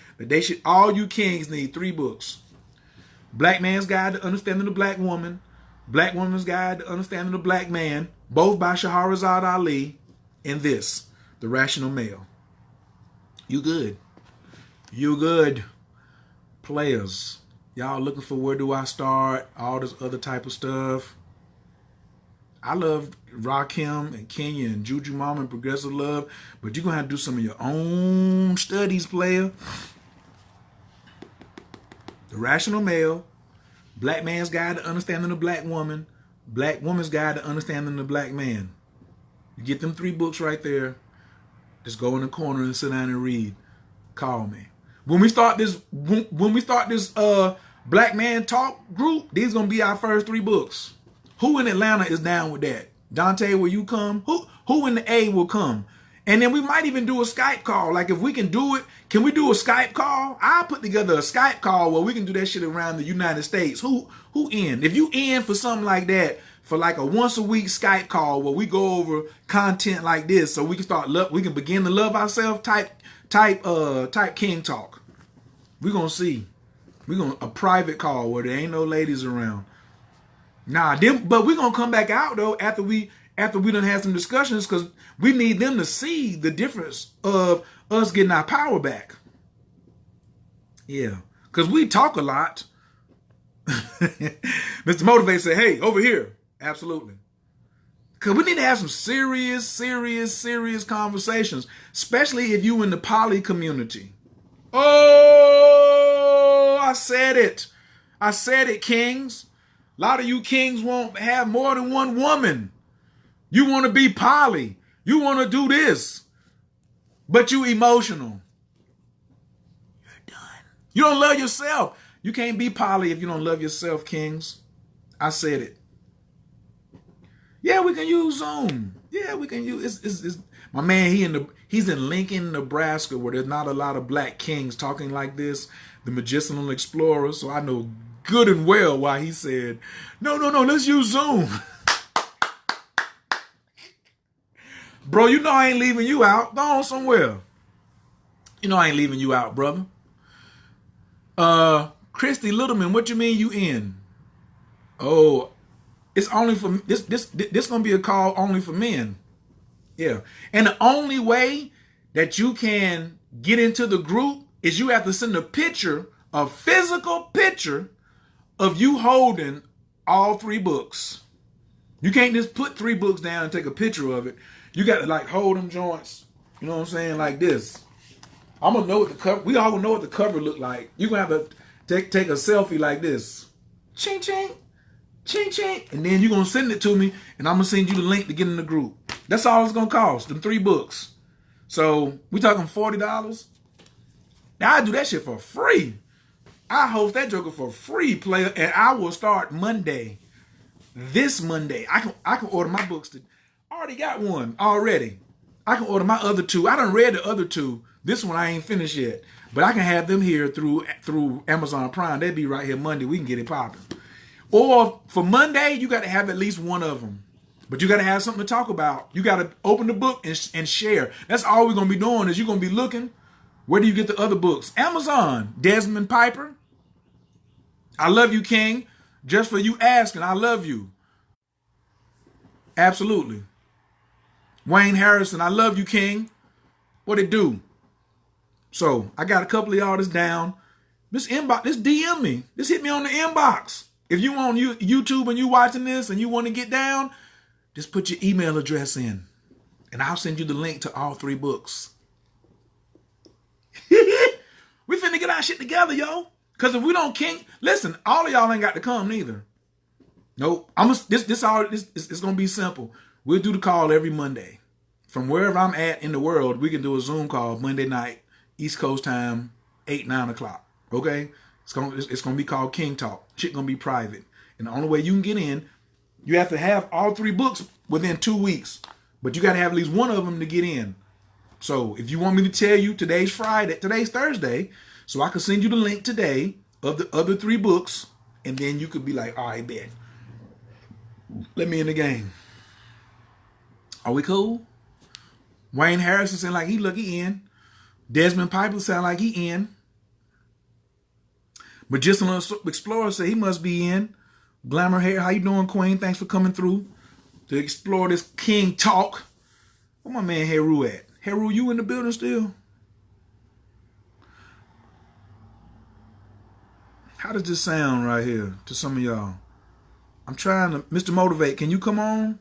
all you kings need 3 books. Black Man's Guide to Understanding the Black Woman, Black Woman's Guide to Understanding the Black Man, both by Shahrazad Ali, and this, The Rational Male. You good. You good. Players. Y'all looking for where do I start, all this other type of stuff. I love Rakim and Kenya and Juju Mama and Progressive Love, but you're going to have to do some of your own studies, player. The Rational Male, Black Man's Guide to Understanding the Black Woman, Black Woman's Guide to Understanding the Black Man. You get them 3 books right there. Just go in the corner and sit down and read. Call me. When we start this Black Man Talk group, these going to be our first 3 books. Who in Atlanta is down with that? Dante, will you come? Who in the A will come? And then we might even do a Skype call. Like if we can do it, can we do a Skype call? I'll put together a Skype call where we can do that shit around the United States. Who in? If you in for something like that, for like a once a week Skype call where we go over content like this, so we can we can begin to love ourselves. Type King Talk. We're gonna see. We're gonna a private call where there ain't no ladies around. Nah, but we're gonna come back out though after we done had some discussions, because we need them to see the difference of us getting our power back. Yeah, because we talk a lot. Mr. Motivate said, hey, over here. Absolutely. Because we need to have some serious conversations, especially if you in the poly community. Oh, I said it. I said it, kings. A lot of you kings won't have more than one woman. You want to be poly. You want to do this. But you emotional. You're done. You don't love yourself. You can't be poly if you don't love yourself, kings. I said it. Yeah, we can use Zoom. Yeah, we can use it's my man, he's in Lincoln, Nebraska, where there's not a lot of black kings talking like this, the medicinal explorer. So I know good and well why he said, no, let's use Zoom. Bro, you know I ain't leaving you out. Go on somewhere. You know I ain't leaving you out, brother. Christy Littleman, what you mean you in? Oh, it's only for this gonna be a call only for men. Yeah. And the only way that you can get into the group is you have to send a physical picture of you holding all 3 books. You can't just put 3 books down and take a picture of it. You got to like hold them joints. You know what I'm saying? Like this. I'm gonna know what the cover. We all gonna know what the cover look like. You gonna have to take a selfie like this. Ching ching, ching ching, and then you're gonna send it to me, and I'm gonna send you the link to get in the group. That's all it's gonna cost. Them 3 books. So we talking $40. Now I do that shit for free. I host that joker for free, player, and I will start Monday. This Monday, I can order my books. I already got one already. I can order my other 2. I done read the other 2. This one I ain't finished yet, but I can have them here through Amazon Prime. They'll be right here Monday. We can get it popping. Or for Monday, you got to have at least one of them. But you got to have something to talk about. You got to open the book and share. That's all we're going to be doing is you're going to be looking. Where do you get the other books? Amazon. Desmond Piper. I love you, King. Just for you asking, I love you. Absolutely. Wayne Harrison, I love you, King. What it do? So I got a couple of y'all that's down. This DM me. Just hit me on the inbox. If you on YouTube and you watching this and you want to get down, just put your email address in, and I'll send you the link to all 3 books. We finna get our shit together, yo. Cause if we don't listen, all of y'all ain't got to come neither. Nope. It's gonna be simple. We'll do the call every Monday. From wherever I'm at in the world, we can do a Zoom call Monday night, East Coast time, 9 o'clock. Okay? It's gonna be called King Talk. Shit gonna be private. And the only way you can get in, you have to have all 3 books within 2 weeks. But you gotta have at least one of them to get in. So if you want me to tell you today's Thursday, so I can send you the link today of the other 3 books, and then you could be like, all right, bet. Let me in the game. Are we cool? Wayne Harrison sound like he in. Desmond Piper sound like he in. Medicinal Explorer say he must be in. Glamour Hair, how you doing, Queen? Thanks for coming through to explore this King Talk. Where my man Heru at? Heru, you in the building still? How does this sound right here to some of y'all? I'm trying to, Mr. Motivate, can you come on?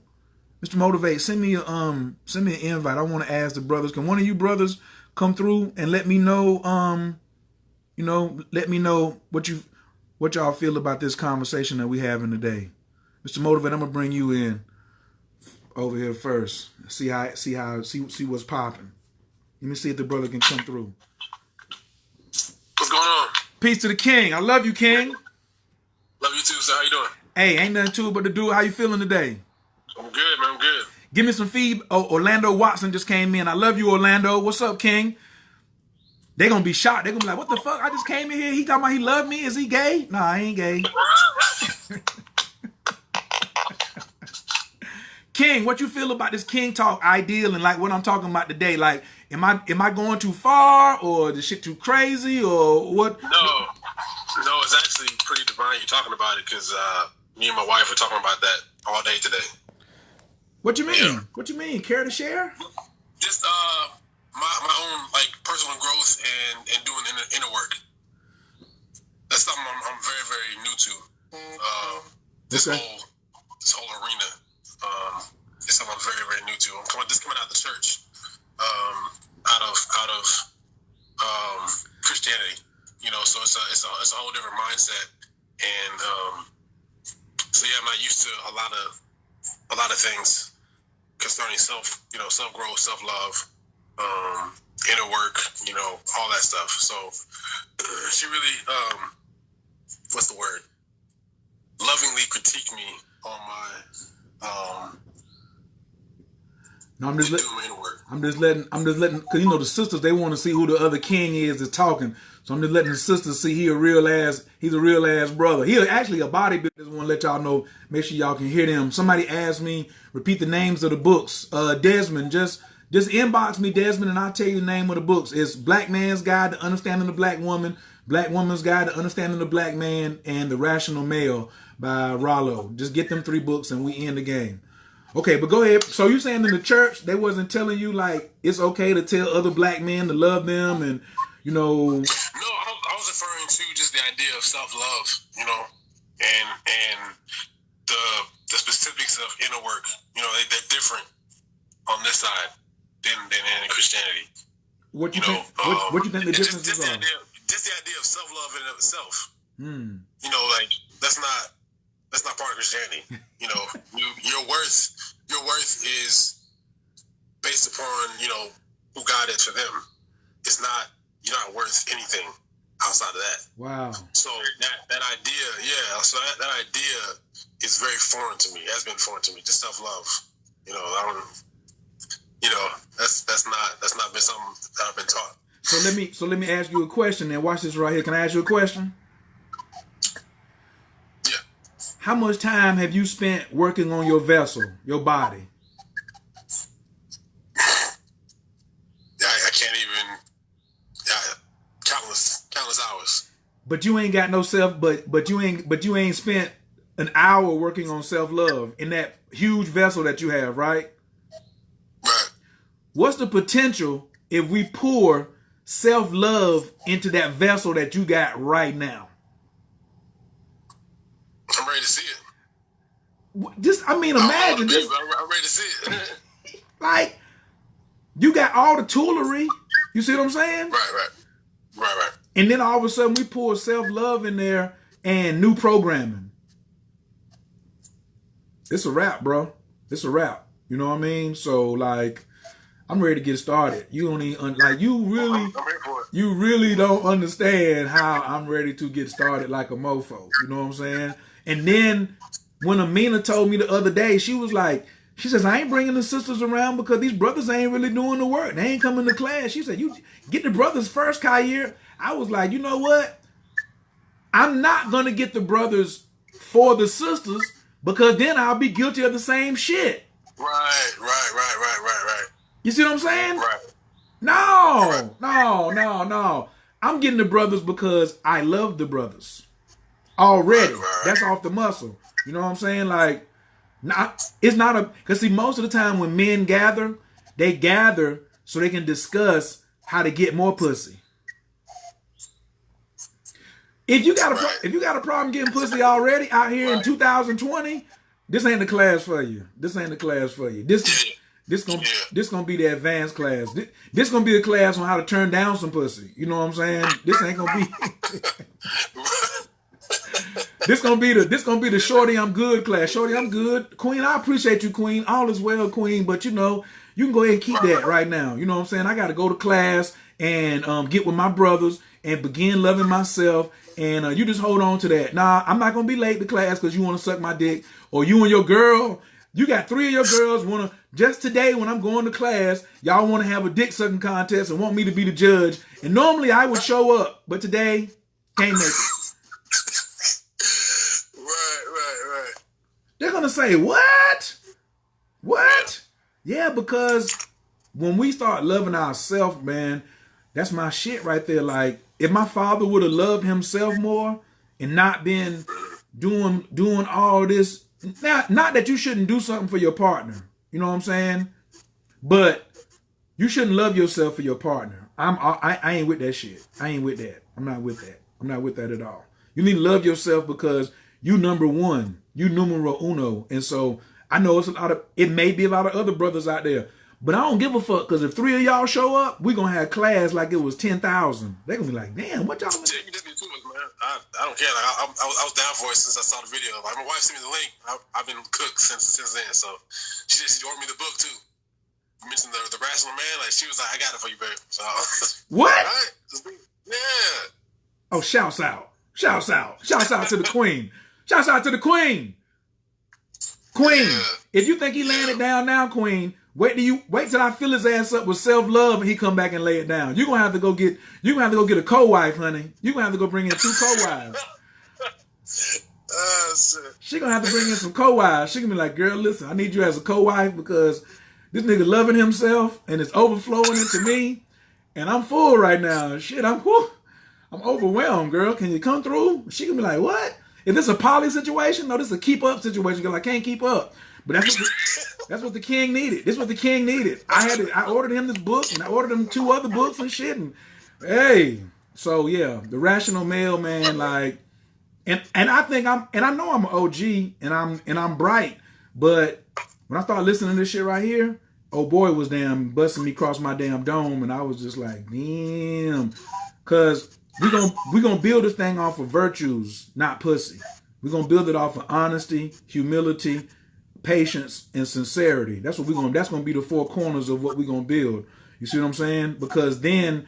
Mr. Motivate, send me an invite. I want to ask the brothers. Can one of you brothers come through and let me know, let me know what y'all feel about this conversation that we having today. Mr. Motivate, I'm gonna bring you in over here first. See what's popping. Let me see if the brother can come through. What's going on? Peace to the King. I love you, King. Love you too, sir. How you doing? Hey, ain't nothing to it but to do. How you feeling today? I'm good, man. I'm good. Give me some feed. Oh, Orlando Watson just came in. I love you, Orlando. What's up, King? They're going to be shocked. They're going to be like, what the fuck? I just came in here. He talking about he loved me. Is he gay? Nah, I ain't gay. King, what you feel about this King Talk ideal and like what I'm talking about today? Like, am I going too far or the shit too crazy or what? No, it's actually pretty divine you're talking about it because me and my wife were talking about that all day today. What you mean? Yeah. What you mean? Care to share? Just my own like personal growth and doing inner work. That's something I'm very, very new to. This whole arena. It's something I'm very, very new to. I'm coming out of the church, out of Christianity. You know, so it's a whole different mindset, and so yeah, I'm not used to a lot of things concerning self growth, self love, inner work, you know, all that stuff. So she really, what's the word? Lovingly critiqued me on my No, I'm just letting, because you know the sisters, they want to see who the other king is that's talking. So I'm just letting the sisters see he's a real ass brother. He actually a bodybuilder. Just want to let y'all know. Make sure y'all can hear them. Somebody asked me repeat the names of the books. Desmond, just inbox me, Desmond, and I'll tell you the name of the books. It's Black Man's Guide to Understanding the Black Woman, Black Woman's Guide to Understanding the Black Man, and The Rational Male by Rollo. Just get them 3 books and we end the game. Okay, but go ahead. So you saying in the church they wasn't telling you like it's okay to tell other black men to love them and you know? No, I was referring to just the idea of self-love, you know, and the specifics of inner work. You know, they're different on this side than in Christianity. What you think? What you think the differences are? Just the idea of self-love in and of itself. You know, like that's not part of Christianity. You know, your worth is based upon, you know, who God is for them. You're not worth anything outside of that. Wow. So that idea, yeah. So that idea is very foreign to me. It has been foreign to me. Just self-love. You know, that's not been something that I've been taught. So let me ask you a question. And watch this right here. Can I ask you a question? How much time have you spent working on your vessel, your body? I can't even countless hours. But you ain't got no self. But you ain't spent an hour working on self-love in that huge vessel that you have, right? Right. What's the potential if we pour self-love into that vessel that you got right now? I'm ready to see it. Imagine this. I'm ready to see it. Like, you got all the toolery. You see what I'm saying? Right. And then all of a sudden we pour self-love in there and new programming. It's a wrap, bro. It's a wrap. You know what I mean? So, like, I'm ready to get started. You don't even, you really don't understand how I'm ready to get started like a mofo. You know what I'm saying? And then when Amina told me the other day, she says, I ain't bringing the sisters around because these brothers ain't really doing the work. They ain't coming to class. She said, you get the brothers first, Khair. I was like, you know what? I'm not going to get the brothers for the sisters because then I'll be guilty of the same shit. Right. You see what I'm saying? Right. No. I'm getting the brothers because I love the brothers. Already. Right. That's off the muscle. You know what I'm saying? Like, it's not because see, most of the time when men gather, they gather so they can discuss how to get more pussy. If you got a problem getting pussy already out here in 2020, this ain't the class for you. This gonna be the advanced class. This gonna be the class on how to turn down some pussy. You know what I'm saying? This ain't gonna be. This gonna be the shorty I'm good class. Shorty I'm good. Queen, I appreciate you, Queen. All is well, Queen. But you know, you can go ahead and keep that right now. You know what I'm saying? I got to go to class and get with my brothers and begin loving myself. And you just hold on to that. Nah, I'm not gonna be late to class because you want to suck my dick, or you and your girl You got 3 of your girls want to, just today when I'm going to class, y'all want to have a dick sucking contest and want me to be the judge. And normally I would show up, but today, can't make it. Right. They're going to say, what? What? Yeah, because when we start loving ourselves, man, that's my shit right there. Like, if my father would have loved himself more and not been doing all this, not that you shouldn't do something for your partner, you know what I'm saying? But you shouldn't love yourself for your partner. I ain't with that shit. I ain't with that. I'm not with that. I'm not with that at all. You need to love yourself because you number one. You numero uno. And so I know it may be a lot of other brothers out there, but I don't give a fuck, because if 3 of y'all show up, we're going to have class like it was 10,000. They're going to be like, damn, what y'all... You did me too much, man. I don't care. Like, I was down for it since I saw the video. Like, my wife sent me the link. I've been cooked since then. So she ordered me the book too. You mentioned the Rational Man. Like, she was like, I got it for you, babe. So what? Right? Yeah. Oh, shouts out. Shouts out. Shouts out to the queen. Shouts out to the queen. Queen, if you think he laying it down now, Queen, wait till I fill his ass up with self-love and he come back and lay it down. You're gonna have to go get a co-wife, honey. You're gonna have to go bring in 2 co-wives. She gonna have to bring in some co-wives. She gonna be like, girl, listen, I need you as a co-wife because this nigga loving himself and it's overflowing into me. And I'm full right now. Shit, I'm overwhelmed, girl. Can you come through? She gonna be like, what? If this a poly situation, no, this is a keep up situation because I can't keep up. But that's what the king needed. This is what the king needed. I ordered him this book and I ordered him 2 other books and shit. And hey, so yeah, the Rational Male, man, like, and I think I know I'm an OG and I'm bright, but when I started listening to this shit right here, oh boy was damn busting me across my damn dome, and I was just like, damn, cause we're gonna build this thing off of virtues, not pussy. We're gonna build it off of honesty, humility, patience, and sincerity. That's gonna be the 4 corners of what we're gonna build. You see what I'm saying? Because then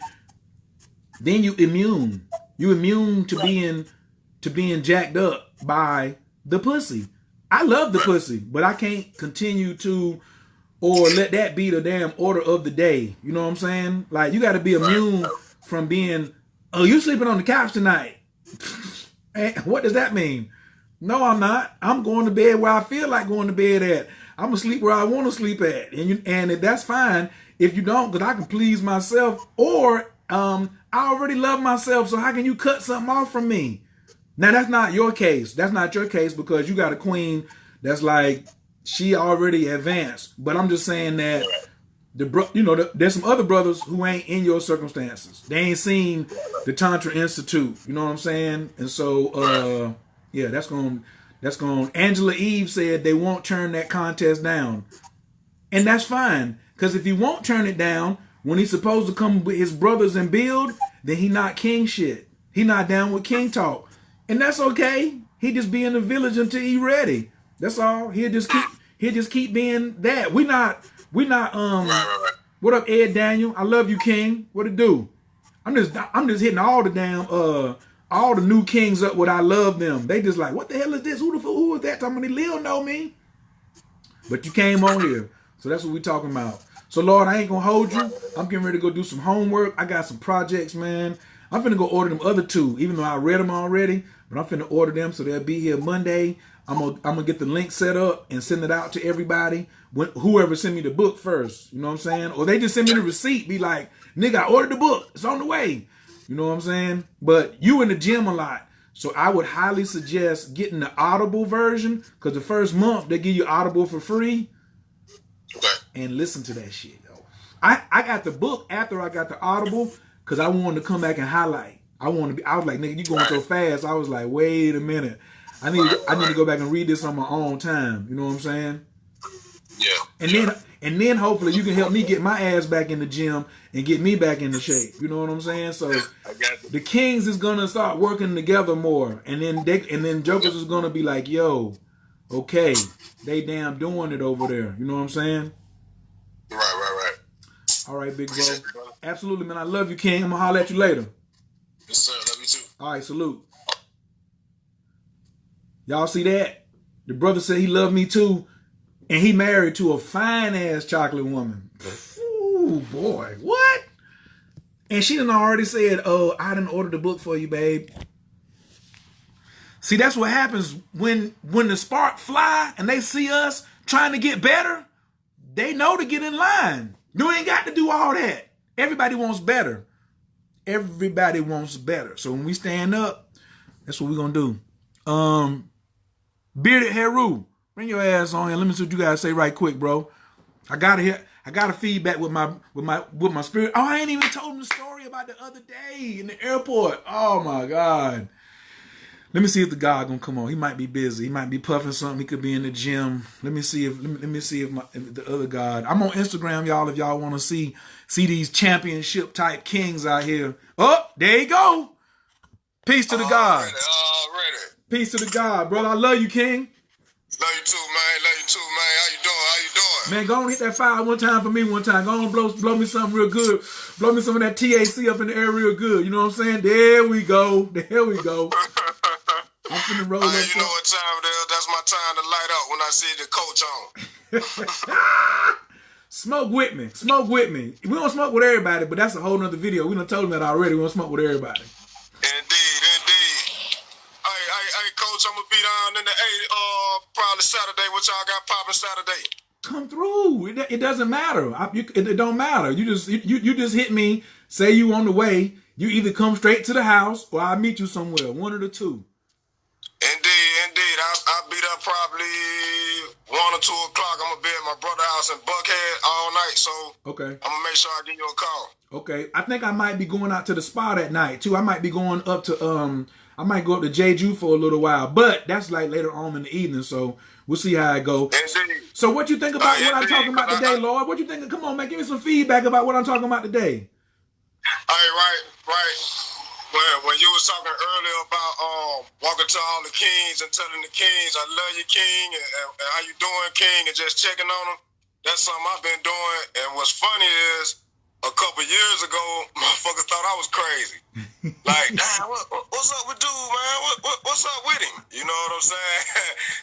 you immune. You immune to being jacked up by the pussy. I love the pussy, but I can't continue to or let that be the damn order of the day. You know what I'm saying? Like, you gotta be immune from being, oh, you sleeping on the couch tonight. What does that mean? No, I'm not. I'm going to bed where I feel like going to bed at. I'm going to sleep where I want to sleep at. And that's fine if you don't, because I can please myself. Or I already love myself, so how can you cut something off from me? Now, that's not your case. That's not your case because you got a queen that's like, she already advanced. But I'm just saying that there's some other brothers who ain't in your circumstances. They ain't seen the Tantra Institute. You know what I'm saying? And so, yeah, that's going. Angela Eve said they won't turn that contest down, and that's fine. Because if he won't turn it down when he's supposed to come with his brothers and build, then he not king shit. He not down with king talk, and that's okay. He just be in the village until he ready. That's all. He'll just keep being that. We not. Right. What up, Ed Daniel? I love you, King. What it do? I'm just hitting all the damn all the new kings up with I love them. They just like, what the hell is this? Who is that? Somebody Lil know me. But you came on here. So that's what we talking about. So Lord, I ain't gonna hold you. I'm getting ready to go do some homework. I got some projects, man. I'm finna go order them other 2, even though I read them already. But I'm finna order them so they'll be here Monday. I'm gonna get the link set up and send it out to everybody. Whoever send me the book first, you know what I'm saying? Or they just send me the receipt, be like, nigga, I ordered the book. It's on the way. You know what I'm saying? But you in the gym a lot. So I would highly suggest getting the Audible version, because the first month they give you Audible for free. Okay. And listen to that shit, yo. I got the book after I got the Audible because I wanted to come back and highlight. I was like, nigga, you going so fast. I was like, wait a minute. I need to go back and read this on my own time. You know what I'm saying? Yeah. And then hopefully you can help me get my ass back in the gym and get me back into shape. You know what I'm saying? So the kings is gonna start working together more, and then jokers is gonna be like, yo, okay, they damn doing it over there. You know what I'm saying? Right. All right, big bro. Absolutely, man. I love you, King. I'm gonna holler at you later. Yes, sir. Love you too. All right, salute. Y'all see that? The brother said he loved me too. And he married to a fine-ass chocolate woman. Ooh, boy. What? And she done already said, oh, I done ordered the book for you, babe. See, that's what happens when the spark fly and they see us trying to get better. They know to get in line. You ain't got to do all that. Everybody wants better. Everybody wants better. So when we stand up, that's what we're going to do. Bearded Heru, bring your ass on here. Let me see what you guys say right quick, bro. I got a feedback with my spirit. Oh, I ain't even told him the story about the other day in the airport. Oh my God. Let me see if the God gonna come on. He might be busy. He might be puffing something. He could be in the gym. Let me see if the other God. I'm on Instagram, y'all. If y'all want to see these championship type kings out here. Oh, there you go. Peace to the God. Already. Peace to the God, brother. I love you, King. Love you too, man. Love you too, man. How you doing? Man, go on hit that fire one time for me one time. Go on blow me something real good. Blow me some of that TAC up in the air real good. You know what I'm saying? There we go. There we go. I'm finna roll up. You know what time it is? That's my time to light up when I see the coach on. Smoke with me. Smoke with me. We don't smoke with everybody, but that's a whole nother video. We done told them that already. We don't smoke with everybody. Indeed. Hey, coach, I'm gonna be down in the probably Saturday. What y'all got popping Saturday? Come through. It doesn't matter. It don't matter. You just hit me. Say you on the way. You either come straight to the house or I'll meet you somewhere. One of the two. Indeed. I'll be there probably 1 or 2 o'clock. I'm gonna be at my brother's house in Buckhead all night. So okay, I'm gonna make sure I give you a call. Okay. I think I might be going out to the spot at night too. I might be going up to I might go up to Jeju for a little while, but that's like later on in the evening. So we'll see how it goes. Indeed. So what you think about what I'm talking about today, Lord? What you think? Come on, man, give me some feedback about what I'm talking about today. All right. When you was talking earlier about walking to all the kings and telling the kings, I love you, king, and how you doing, king, and just checking on them, that's something I've been doing. And what's funny is, a couple years ago, motherfuckers thought I was crazy. Like, damn, what's up with dude, man? What's up with him? You know what I'm saying?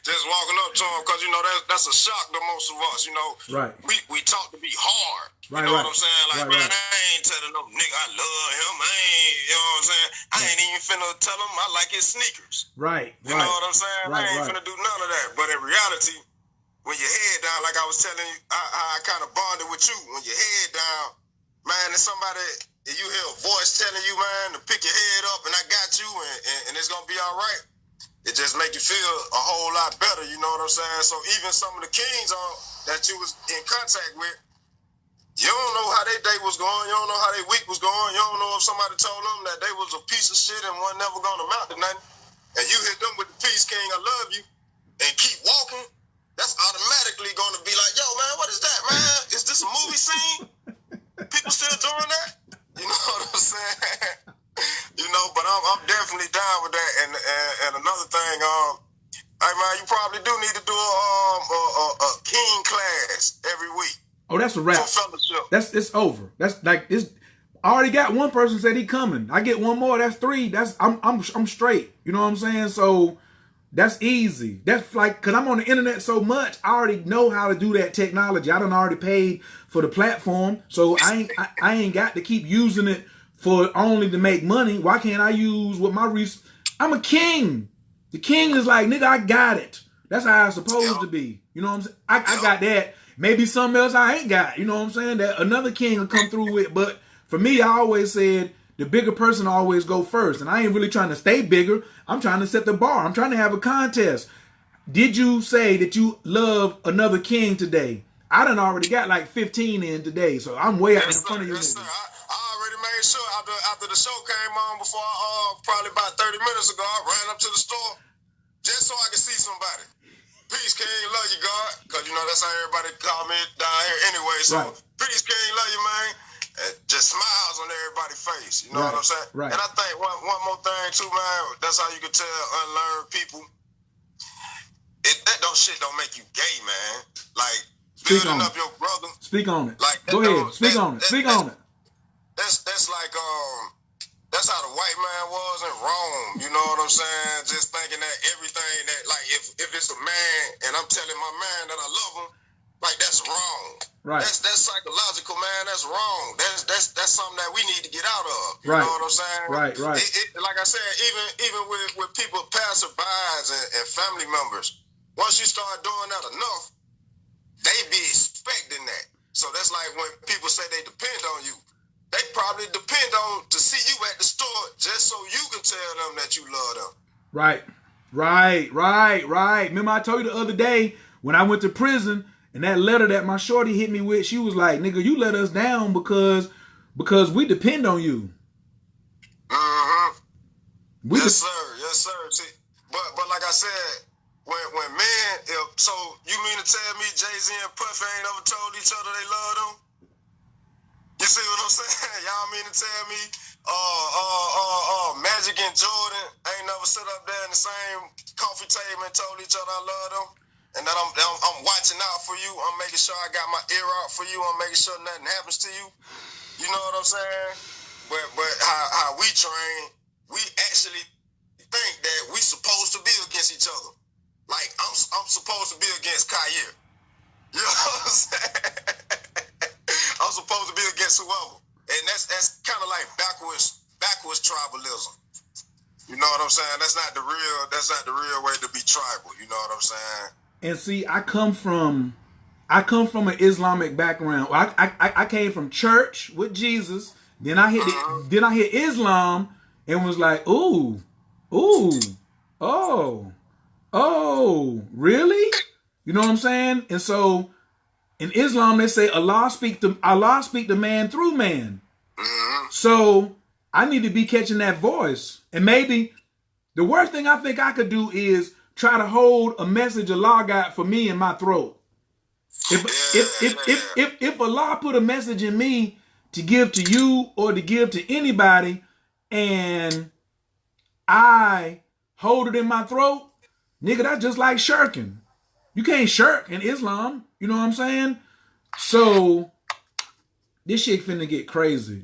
Just walking up to him, because, you know, that's a shock to most of us, you know. Right. We talk to be hard. Right, you know right. what I'm saying? Like, right, man, I ain't telling no nigga I love him. I ain't, you know what I'm saying? I ain't even finna tell him I like his sneakers. Right. You know what I'm saying? Right, I ain't finna do none of that. But in reality, when your head down, like I was telling you, I kind of bonded with you. When your head down, man, there's somebody, you hear a voice telling you, man, to pick your head up and I got you and it's going to be all right. It just make you feel a whole lot better, you know what I'm saying? So even some of the kings that you was in contact with, you don't know how their day was going. You don't know how their week was going. You don't know if somebody told them that they was a piece of shit and wasn't never going to amount to nothing. And you hit them with the peace, king, I love you, and keep walking, that's automatically going to be like, yo, man, what is that, man? Is this a movie scene? People still doing that? You know what I'm saying? You know, but I'm definitely down with that. And another thing, hey man, you probably do need to do a king class every week. Oh, that's a wrap. For fellowship. It's over. That's like it's. I already got one person said he coming. I get one more. That's 3. I'm straight. You know what I'm saying? So that's easy. That's like, cause I'm on the internet so much. I already know how to do that technology. I done already paid for the platform, so I ain't got to keep using it for only to make money. Why can't I use what my I'm a king. The king is like, nigga, I got it. That's how it's supposed to be. You know what I'm saying? I got that. Maybe something else I ain't got. You know what I'm saying? That another king will come through with. But for me, I always said the bigger person always go first. And I ain't really trying to stay bigger. I'm trying to set the bar. I'm trying to have a contest. Did you say that you love another king today? I done already got like 15 in today. So I'm way out in front of you. Yes, sir. I already made sure after the show came on before, probably about 30 minutes ago, I ran up to the store just so I could see somebody. Peace, King, love you, God. Because, you know, that's how everybody call me down here anyway. So, right. Peace, King, love you, man. And just smiles on everybody's face. You know what I'm saying? Right. And I think one more thing, too, man, that's how you can tell unlearned people. That shit don't make you gay, man. Like, building up your brother. Speak on it. Like, go ahead. Speak on it. Speak on it. That's like that's how the white man was in Rome. You know what I'm saying? Just thinking that everything that, like, if it's a man and I'm telling my man that I love him, like, that's wrong. Right. That's psychological, man. That's wrong. That's something that we need to get out of. You Right. know what I'm saying? Right. Like I said, even with people, passerbys and family members, once you start doing that enough, they be expecting that. So that's like when people say they depend on you. They probably depend on to see you at the store just so you can tell them that you love them. Right. Remember I told you the other day when I went to prison and that letter that my shorty hit me with, she was like, nigga, you let us down because we depend on you. Mm-hmm. Yes, sir. See, but like I said, when men, so you mean to tell me Jay-Z and Puff ain't ever told each other they love them? You see what I'm saying? Y'all mean to tell me Magic and Jordan ain't never sit up there in the same coffee table and told each other I love them? And that I'm watching out for you. I'm making sure I got my ear out for you. I'm making sure nothing happens to you. You know what I'm saying? But how we train, we actually think that we supposed to be against each other. Like I'm supposed to be against Kyer. You know what I'm saying? I'm supposed to be against whoever. And that's kind of like backwards tribalism. You know what I'm saying? That's not the real way to be tribal. You know what I'm saying? And see, I come from an Islamic background. I came from church with Jesus. Then I hit Islam and was like, ooh, oh, really? You know what I'm saying? And so in Islam they say Allah speak to man through man. So I need to be catching that voice. And maybe the worst thing I think I could do is try to hold a message Allah got for me in my throat. If Allah put a message in me to give to you or to give to anybody and I hold it in my throat, nigga, that's just like shirking. You can't shirk in Islam. You know what I'm saying? So this shit finna get crazy.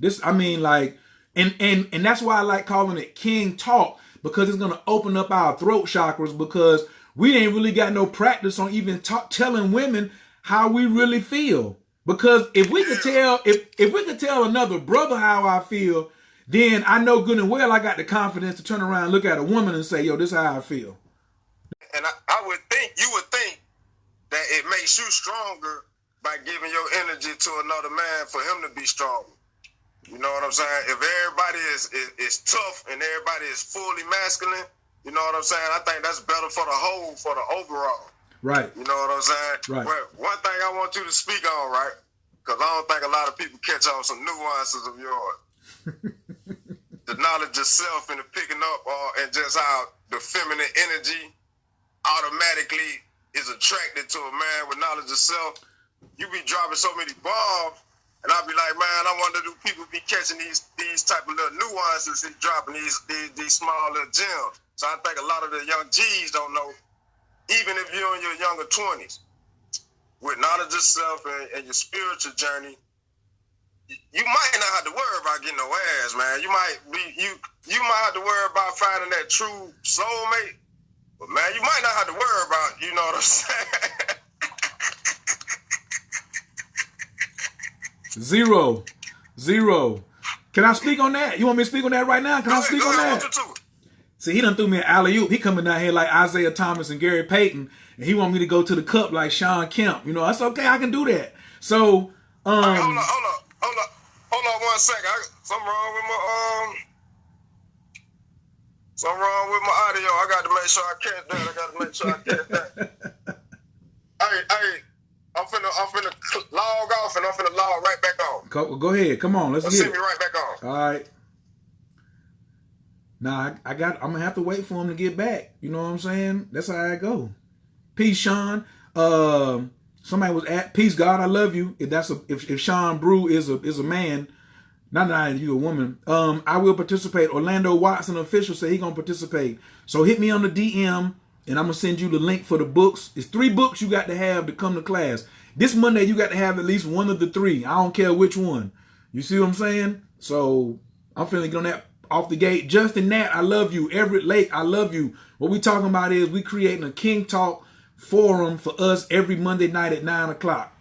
And that's why I like calling it King Talk, because it's gonna open up our throat chakras, because we ain't really got no practice on even telling women how we really feel. Because if we could tell another brother how I feel, then I know good and well I got the confidence to turn around and look at a woman and say, yo, this is how I feel. And you would think that it makes you stronger by giving your energy to another man for him to be stronger. You know what I'm saying? If everybody is tough and everybody is fully masculine, you know what I'm saying? I think that's better for the overall. Right. You know what I'm saying? Right. But one thing I want you to speak on, right? Because I don't think a lot of people catch on some nuances of yours. The knowledge of self and the picking up and just how the feminine energy automatically is attracted to a man with knowledge of self. You be dropping so many bombs, and I'll be like, man, I wonder do people be catching these type of little nuances and dropping these small little gems. So I think a lot of the young G's don't know, even if you're in your younger 20s, with knowledge of self and your spiritual journey, you might not have to worry about getting no ass, man. You might have to worry about finding that true soulmate, but man, you might not have to worry about, you know what I'm saying? Zero. Can I speak on that? You want me to speak on that right now? Can I speak on that? See, he done threw me an alley-oop. He coming down here like Isaiah Thomas and Gary Payton, and he want me to go to the cup like Sean Kemp. You know, that's okay. I can do that. So, hold on 1 second. Something wrong with my audio. I got to make sure I catch that. Hey, I'm finna log off and I'm finna log right back on. Go ahead. Come on. Let's get send me right back on. All right. Nah, I'm gonna have to wait for him to get back. You know what I'm saying? That's how I go. Peace, Sean. Somebody was at peace, God. I love you. If Sean Brew is a man, not that you a woman. I will participate. Orlando Watson official said he gonna participate. So hit me on the DM and I'm gonna send you the link for the books. It's 3 books you got to have to come to class. This Monday you got to have at least one of the 3. I don't care which one. You see what I'm saying? So I'm finna get on that off the gate. Justin Nat, I love you. Everett Lake, I love you. What we talking about is we creating a King Talk forum for us every Monday night at 9 o'clock.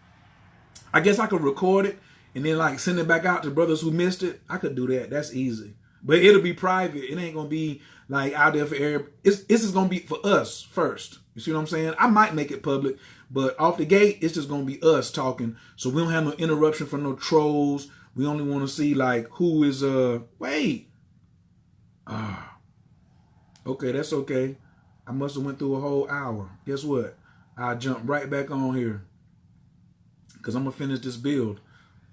I guess I could record it and then like send it back out to brothers who missed it. I could do that. That's easy. But it'll be private. It ain't going to be like out there for everybody. This is going to be for us first. You see what I'm saying? I might make it public, but off the gate, it's just going to be us talking. So we don't have no interruption from no trolls. We only want to see like who is, wait. Okay, that's okay. I must have went through a whole hour. Guess what? I'll jump right back on here because I'm going to finish this build.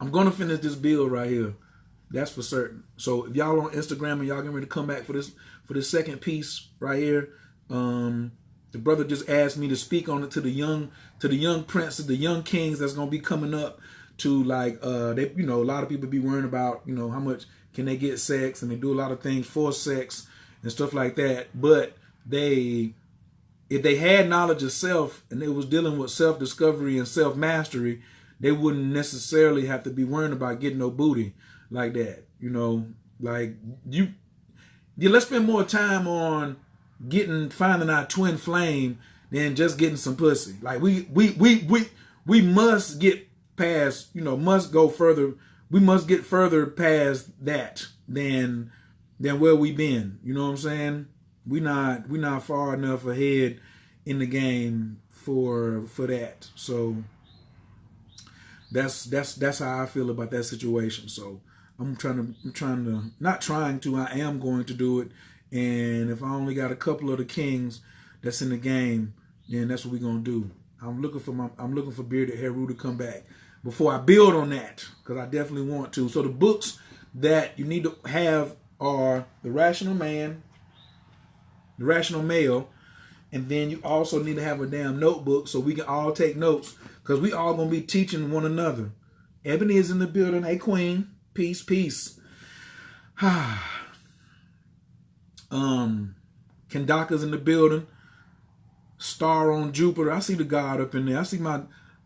I'm going to finish this build right here. That's for certain. So if y'all on Instagram and y'all getting ready to come back for this second piece right here, the brother just asked me to speak on it to the young princes, the young kings that's gonna be coming up to like they, you know, a lot of people be worrying about, you know, how much can they get sex, and they do a lot of things for sex and stuff like that. But if they had knowledge of self and they was dealing with self-discovery and self-mastery, they wouldn't necessarily have to be worrying about getting no booty like that. You know, like let's spend more time on finding our twin flame than just getting some pussy. Like we must get past, you know, must go further. We must get further past that than where we been. You know what I'm saying? We not far enough ahead in the game for that. So that's how I feel about that situation. So I am going to do it. And if I only got a couple of the kings that's in the game, then that's what we're gonna do. I'm looking for Bearded Heru to come back before I build on that, because I definitely want to. So the books that you need to have are The Rational Man, The Rational Male, and then you also need to have a damn notebook so we can all take notes, because we all gonna be teaching one another. Ebony is in the building. Hey, Queen. Peace, peace. Kendaka's in the building. Star on Jupiter. I see the God up in there. I see my...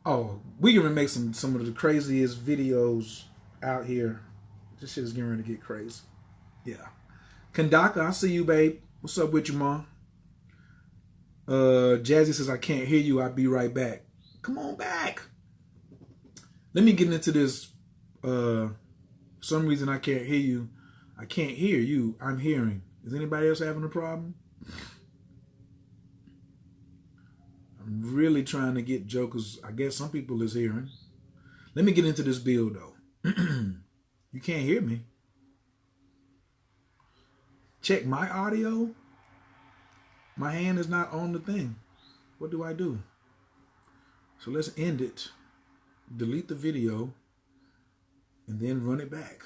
Oh, we gonna make some of the craziest videos out here. This shit is getting ready to get crazy. Yeah. Kendaka, I see you, babe. What's up with you, Mom? Jazzy says, I can't hear you. I'll be right back. Come on back. Let me get into this. For some reason I can't hear you. I can't hear you. I'm hearing. Is anybody else having a problem? I'm really trying to get jokers. I guess some people is hearing. Let me get into this build though. You can't hear me. Check my audio. My hand is not on the thing. What do I do? So let's end it. Delete the video. And then run it back.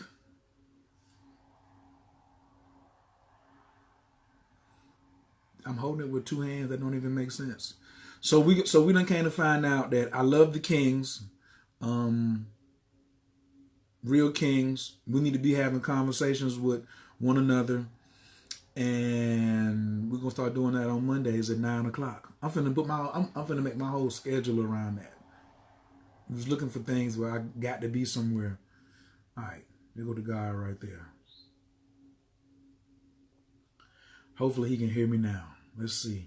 I'm holding it with two hands. That don't even make sense. So we done came to find out that I love the kings, real kings. We need to be having conversations with one another, and we're gonna start doing that on Mondays at 9 o'clock. I'm finna make my whole schedule around that. I was looking for things where I got to be somewhere. All right, there go the guy right there. Hopefully he can hear me now. Let's see.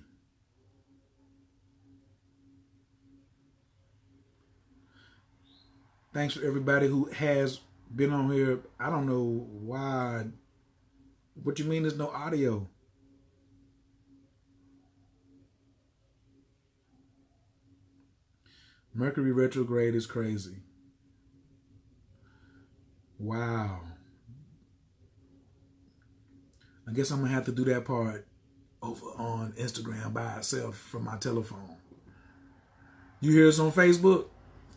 Thanks for everybody who has been on here. I don't know why. What you mean there's no audio? Mercury retrograde is crazy. Wow. I guess I'm going to have to do that part over on Instagram by itself from my telephone. You hear us on Facebook?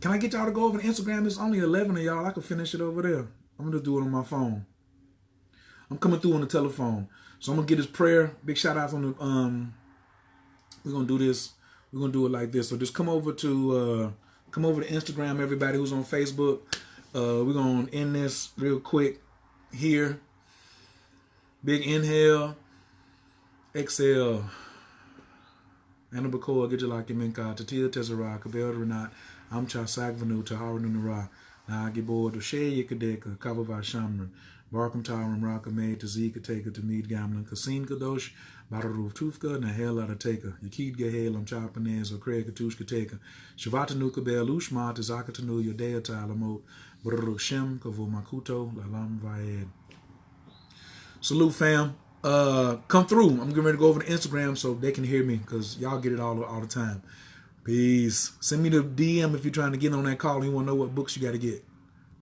Can I get y'all to go over to Instagram? There's only 11 of y'all. I can finish it over there. I'm going to do it on my phone. I'm coming through on the telephone. So I'm going to get this prayer. Big shout outs on the... We're going to do this. We're going to do it like this. So just come over to Instagram, everybody who's on Facebook. We're going to end this real quick here. Big inhale. Exhale. Anabakor, Gijalakiminka, Tatia Tezara, Kabel Renat, Amcha Sagvanu, Taharanunara, Nagibor, Doshe Yakadeka, Kavava Shamran, Barkum Tarum Raka May Tazika Taker to Mead Gamlin Kasin Kadosh Bararuf Tufka Nahel Ada Taker Yakid Gahel on Chapanez or Craig Katushka Taker Shavata Nuka Bel Ushma Tazakatanu Yodea Talamo Bararuk Shem Kavu Makuto Lalam Vayed. Salute, fam. Come through. I'm getting ready to go over to Instagram so they can hear me because y'all get it all the time. Peace. Send me the DM if you're trying to get on that call and you want to know what books you got to get.